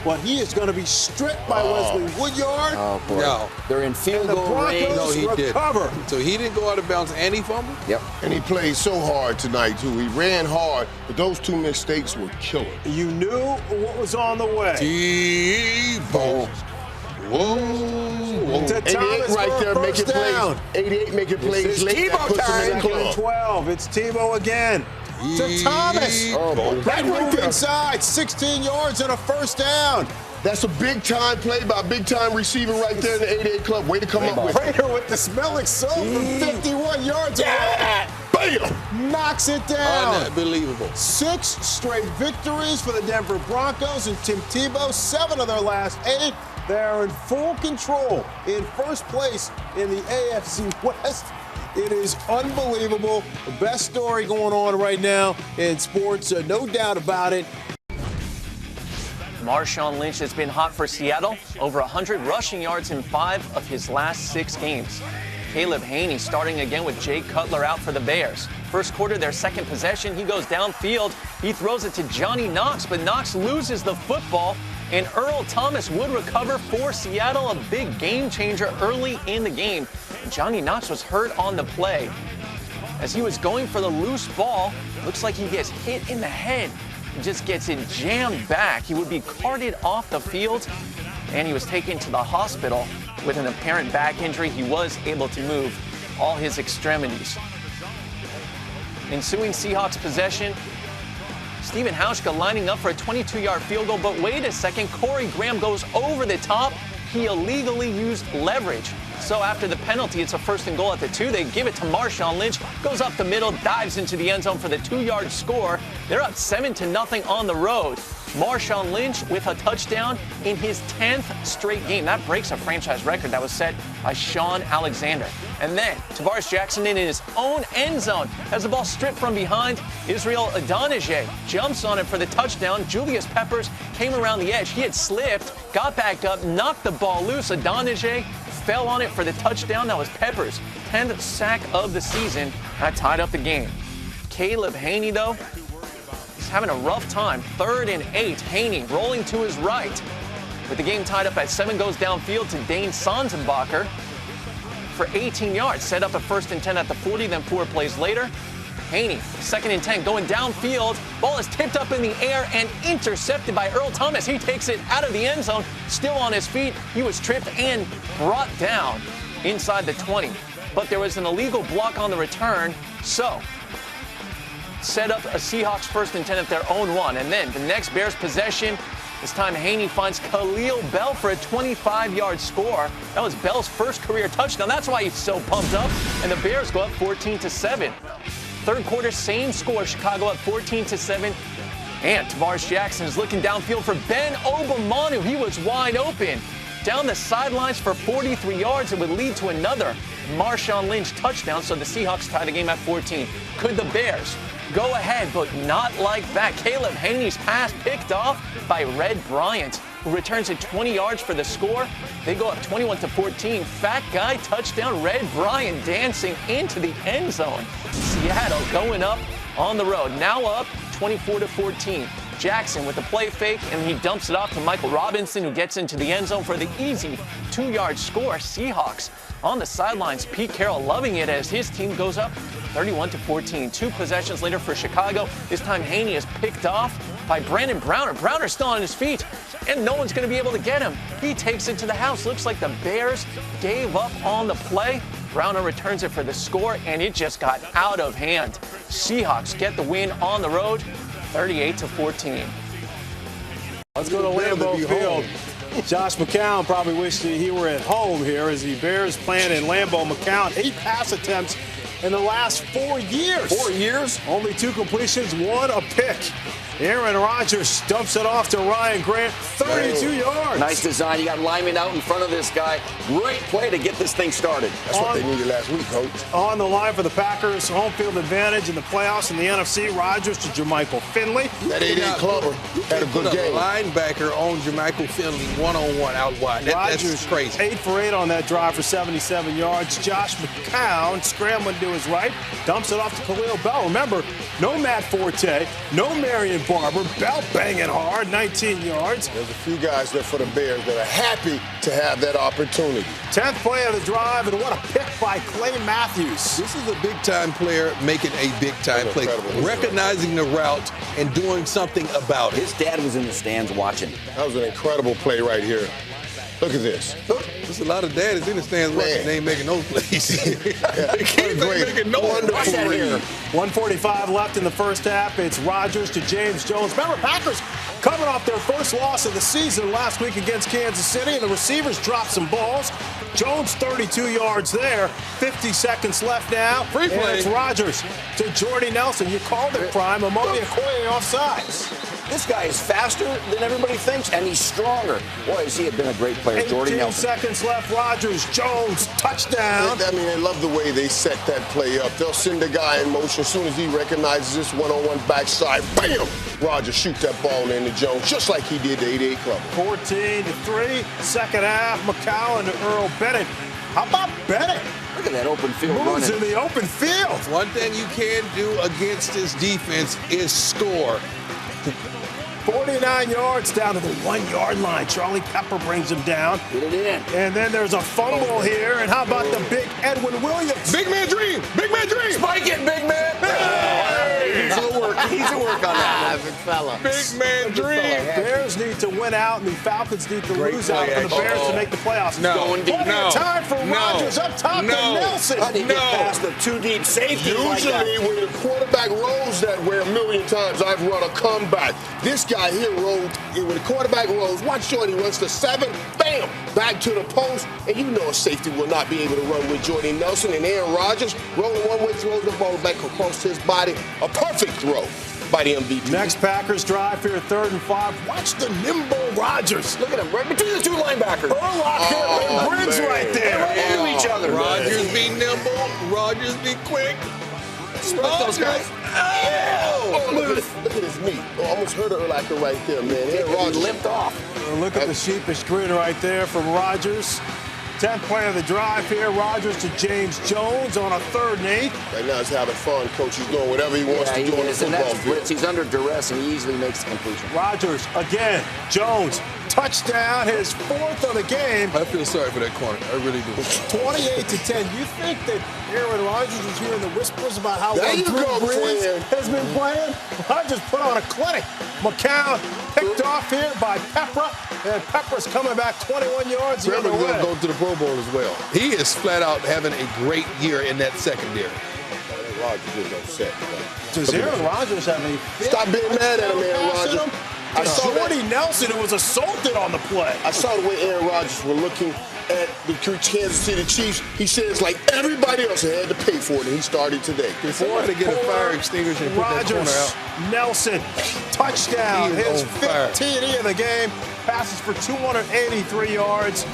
But he is going to be stripped by Wesley Woodyard. Oh, boy. No. They're in field The goal range. Broncos No, he did. recover. So he didn't go out of bounds and he fumbled? Yep. And he played so hard tonight, too. He ran hard, but those 2 mistakes were killer. You knew what was on the way. Tebow. Whoa. To 88 Thomas right for there, a making first down. plays. 88 making plays is late. That Tebow puts him in the Second and club. 12. It's Tebow again. To Thomas. Oh, boy. That Right move there. inside. 16 yards and a first down. That's a big-time play by a big-time receiver right there in the 88 club. Way to come up with it. Prater with the smelling salt from 51 yards away. Boom! Bam! Knocks it down. Unbelievable. 6 straight victories for the Denver Broncos and Tim Tebow. 7 of their last 8. They are in full control, in first place in the AFC West. It is unbelievable. The best story going on right now in sports, no doubt about it. Marshawn Lynch has been hot for Seattle. Over 100 rushing yards in 5 of his last 6 games. Caleb Haney starting again with Jay Cutler out for the Bears. First quarter, their second possession, he goes downfield. He throws it to Johnny Knox, but Knox loses the football. And Earl Thomas would recover for Seattle, a big game changer early in the game. Johnny Knox was hurt on the play. As he was going for the loose ball, looks like he gets hit in the head. He just gets it jammed back. He would be carted off the field, and he was taken to the hospital with an apparent back injury. He was able to move all his extremities. Ensuing Seahawks possession, Stephen Hauschka lining up for a 22-yard field goal, but wait a second, Corey Graham goes over the top. He illegally used leverage. So after the penalty, it's a 1st and goal at the 2. They give it to Marshawn Lynch, goes up the middle, dives into the end zone for the 2-yard score. They're up 7-0 on the road. Marshawn Lynch with a touchdown in his 10th straight game. That breaks a franchise record that was set by Sean Alexander. And then Tavares Jackson in his own end zone has the ball stripped from behind. Israel Adonijah jumps on it for the touchdown. Julius Peppers came around the edge. He had slipped, got back up, knocked the ball loose. Adonijah fell on it for the touchdown. That was Peppers' 10th sack of the season. That tied up the game. Caleb Haney, though, he's having a rough time. 3rd and 8. Haney rolling to his right. With the game tied up at 7, goes downfield to Dane Sonsenbacher for 18 yards. Set up a 1st and 10 at the 40, then 4 plays later. Haney, 2nd and 10, going downfield. Ball is tipped up in the air and intercepted by Earl Thomas. He takes it out of the end zone, still on his feet. He was tripped and brought down inside the 20. But there was an illegal block on the return, so set up a Seahawks 1st and 10 at their own 1. And then the next Bears possession, this time Haney finds Khalil Bell for a 25-yard score. That was Bell's first career touchdown. That's why he's so pumped up. And the Bears go up 14-7. 3rd quarter, same score. Chicago up 14-7. And Tavares Jackson is looking downfield for Ben Obamanu. He was wide open. Down the sidelines for 43 yards. It would lead to another Marshawn Lynch touchdown. So the Seahawks tie the game at 14. Could the Bears go ahead, but not like that? Caleb Haney's pass picked off by Red Bryant, who returns it 20 yards for the score. They go up 21-14. Fat guy touchdown. Red Bryant dancing into the end zone. Seattle going up on the road. Now up 24-14. Jackson with the play fake, and he dumps it off to Michael Robinson, who gets into the end zone for the easy 2-yard score. Seahawks on the sidelines. Pete Carroll loving it as his team goes up 31-14. 2 possessions later for Chicago. This time Haney is picked off by Brandon Browner. Browner's still on his feet, and no one's going to be able to get him. He takes it to the house. Looks like the Bears gave up on the play. Browner returns it for the score, and it just got out of hand. Seahawks get the win on the road, 38-14. Let's go to Lambeau Field. Josh McCown probably wished he were at home here as the Bears playing in Lambeau. McCown, 8 pass attempts in the last 4 years. 4 years? Only 2 completions, 1 a pick. Aaron Rodgers dumps it off to Ryan Grant, 32 yards. Nice design. You got linemen out in front of this guy. Great play to get this thing started. That's what they needed last week, Coach. On the line for the Packers, home field advantage in the playoffs in the NFC. Rodgers to Jermichael Finley. That 88 clubber had a good game. Linebacker on Jermichael Finley, one-on-one out wide. That's crazy. 8 for 8 on that drive for 77 yards. Josh McCown scrambling to his right, dumps it off to Khalil Bell. Remember, no Matt Forte, no Marion Barber. Bell banging hard, 19 yards. There's a few guys there for the Bears that are happy to have that opportunity. 10th play of the drive, and what a pick by Clay Matthews. This is a big-time player making a big-time play, recognizing the route and doing something about it. His dad was in the stands watching. That was an incredible play right here. Look at this. There's a lot of daddies in the stands watching. They ain't making no plays. Keith ain't making no wonderful read. 1:45 left in the first half. It's Rodgers to James Jones. Remember, Packers Coming off their first loss of the season last week against Kansas City, and the receivers dropped some balls. Jones 32 yards there, 50 seconds left now. Free play. And it's Rodgers to Jordy Nelson. You called it, Prime. Amoni Okoye offsides. This guy is faster than everybody thinks, and he's stronger. Boy, has he been a great player, Jordy 18 Nelson. seconds left. Rodgers, Jones, touchdown. I mean, I love the way they set that play up. They'll send the guy in motion as soon as he recognizes this one-on-one backside. Bam! Rodgers shoot that ball into Jones, just like he did the 88 Club. 14-3, second half. McCown to Earl Bennett. How about Bennett? Look at that open field Moves running. in the open field. One thing you can do against this defense is score. 49 yards down to the 1-yard line. Charlie Pepper brings him down. Get it in. And then there's a fumble here. And how about the big Edwin Williams? Big man dream. Big man dream. Spike it, big man. He's at work. He's at work on that one. Big fella. Big man dream. Bears need to win out, and the Falcons need to lose out for the play Bears action. to make the playoffs. No. Going deep. Plenty of time for Rodgers up top to Nelson. How did he get past the two deep safety like that? Usually, when the quarterback rolls that way, a million times I've run a comeback. This guy here rolled, when the quarterback rolls, watch Jordy runs to 7, bam, back to the post, and you know a safety will not be able to run with Jordy Nelson. And Aaron Rodgers rolling one way, throws the ball back across his body. A perfect throw by the MVP. Next Packers drive here, 3rd and 5. Watch the nimble Rodgers. Look at him, right between the two linebackers. Urlacher and Briggs right there. Right into each other. Rodgers be nimble. Rodgers be quick. Those guys. Oh, look at his knee. Oh, almost hurt Urlacher right there, man. Aaron He Rodgers limped off. Look at the sheepish grin right there from Rodgers. 10th play of the drive here. Rodgers to James Jones on a 3rd and 8. Right now he's having fun, coach. He's doing whatever he wants Yeah, to he do on the is, and football that's field. blitz. He's under duress, and he easily makes the completion. Rodgers again. Jones. Touchdown, his 4th of the game. I feel sorry for that corner. I really do. 28-10. You think that Aaron Rodgers is hearing the whispers about how There well you Drew go, Brees friend. has been playing? Rodgers put on a clinic. McCown picked off here by Pepper, and Pepper's coming back 21 yards the other Pepper's going to way. go to the Pro Bowl as well. He is flat out having a great year in that secondary. Rodgers is upset. Does Aaron Rodgers have a Stop being mad at him, Aaron Rodgers. I saw that. Jordy Nelson, who was assaulted on the play. I saw the way Aaron Rodgers were looking at the Kansas City Chiefs. He says, like everybody else, had to pay for it, and he started today. Can somebody get a fire extinguisher and put that corner Rodgers, out? Nelson, touchdown. He is His on fire. 15th of the game. Passes for 283 yards.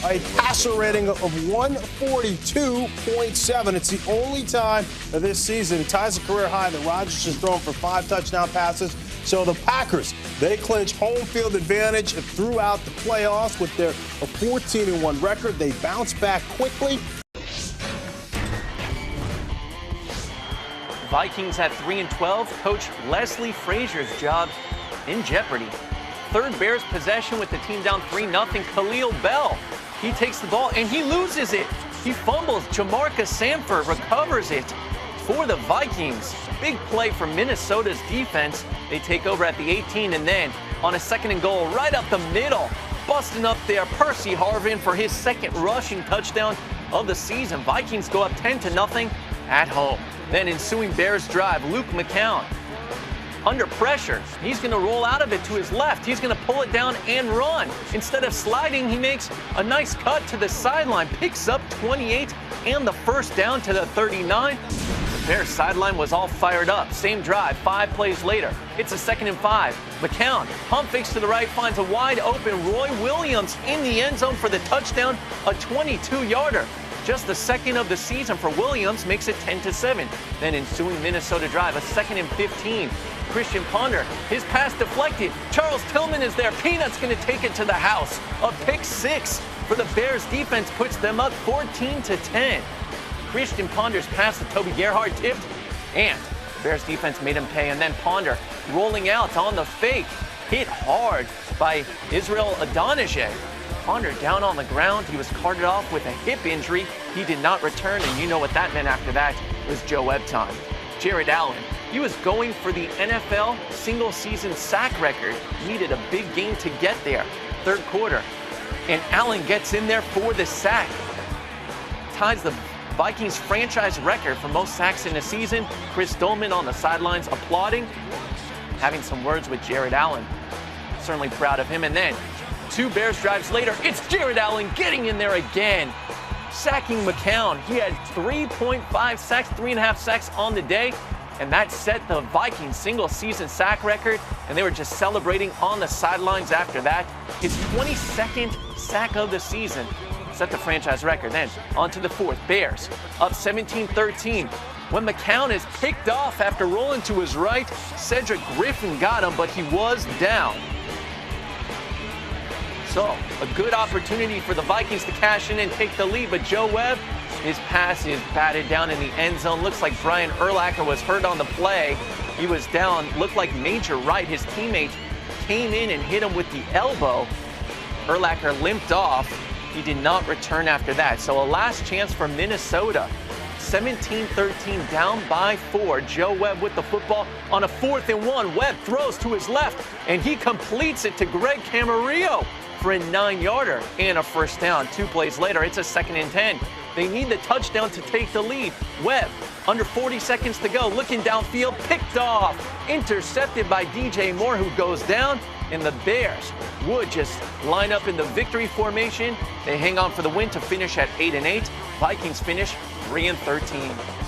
A passer rating of 142.7. It's the only time of this season it ties a career high that Rodgers has thrown for 5 touchdown passes. So the Packers, they clinch home field advantage throughout the playoffs with their 14-1 record. They bounce back quickly. Vikings at 3-12. Coach Leslie Frazier's job in jeopardy. 3rd Bears possession with the team down 3-0. Khalil Bell, he takes the ball and he loses it. He fumbles. Jamarcus Sanford recovers it for the Vikings. Big play from Minnesota's defense. They take over at the 18, and then on a 2nd and goal right up the middle, busting up there, Percy Harvin for his 2nd rushing touchdown of the season. Vikings go up 10-0 at home. Then ensuing Bears drive, Luke McCown under pressure. He's going to roll out of it to his left. He's going to pull it down and run. Instead of sliding, he makes a nice cut to the sideline, picks up 28 and the 1st down to the 39. The Bears sideline was all fired up. Same drive, 5 plays later. It's a 2nd and 5. McCown pump fakes to the right, finds a wide open Roy Williams in the end zone for the touchdown, a 22-yarder. Just the 2nd of the season for Williams, makes it 10-7. Then ensuing Minnesota drive, a 2nd and 15. Christian Ponder, his pass deflected. Charles Tillman is there. Peanut's going to take it to the house. A pick 6 for the Bears defense puts them up 14-10. Christian Ponder's pass to Toby Gerhart tipped, and the Bears defense made him pay. And then Ponder rolling out on the fake, hit hard by Israel Adonijah. Ponder down on the ground. He was carted off with a hip injury. He did not return, and you know what that meant after that. It was Joe Webb time. Jared Allen, he was going for the NFL single-season sack record. Needed a big game to get there. 3rd quarter, and Allen gets in there for the sack. Ties the Vikings franchise record for most sacks in a season. Chris Dolman on the sidelines applauding, having some words with Jared Allen. certainly proud of him. And then 2 Bears drives later, it's Jared Allen getting in there again, sacking McCown. He had 3.5 sacks, 3.5 sacks on the day, and that set the Vikings single-season sack record, and they were just celebrating on the sidelines after that. His 22nd sack of the season set the franchise record. Then on to the 4th, Bears up 17-13. When McCown is picked off after rolling to his right, Cedric Griffin got him, but he was down. So, a good opportunity for the Vikings to cash in and take the lead, but Joe Webb, his pass is batted down in the end zone. Looks like Brian Urlacher was hurt on the play. He was down, looked like Major Wright, his teammate, came in and hit him with the elbow. Urlacher limped off. He did not return after that. So a last chance for Minnesota. 17-13, down by 4. Joe Webb with the football on a 4th and 1. Webb throws to his left, and he completes it to Greg Camarillo for a 9-yarder and a first down. 2 plays later, it's a 2nd and 10. They need the touchdown to take the lead. Webb, under 40 seconds to go, looking downfield, picked off, intercepted by DJ Moore, who goes down, and the Bears would just line up in the victory formation. They hang on for the win to finish at 8-8. Vikings finish 3-13.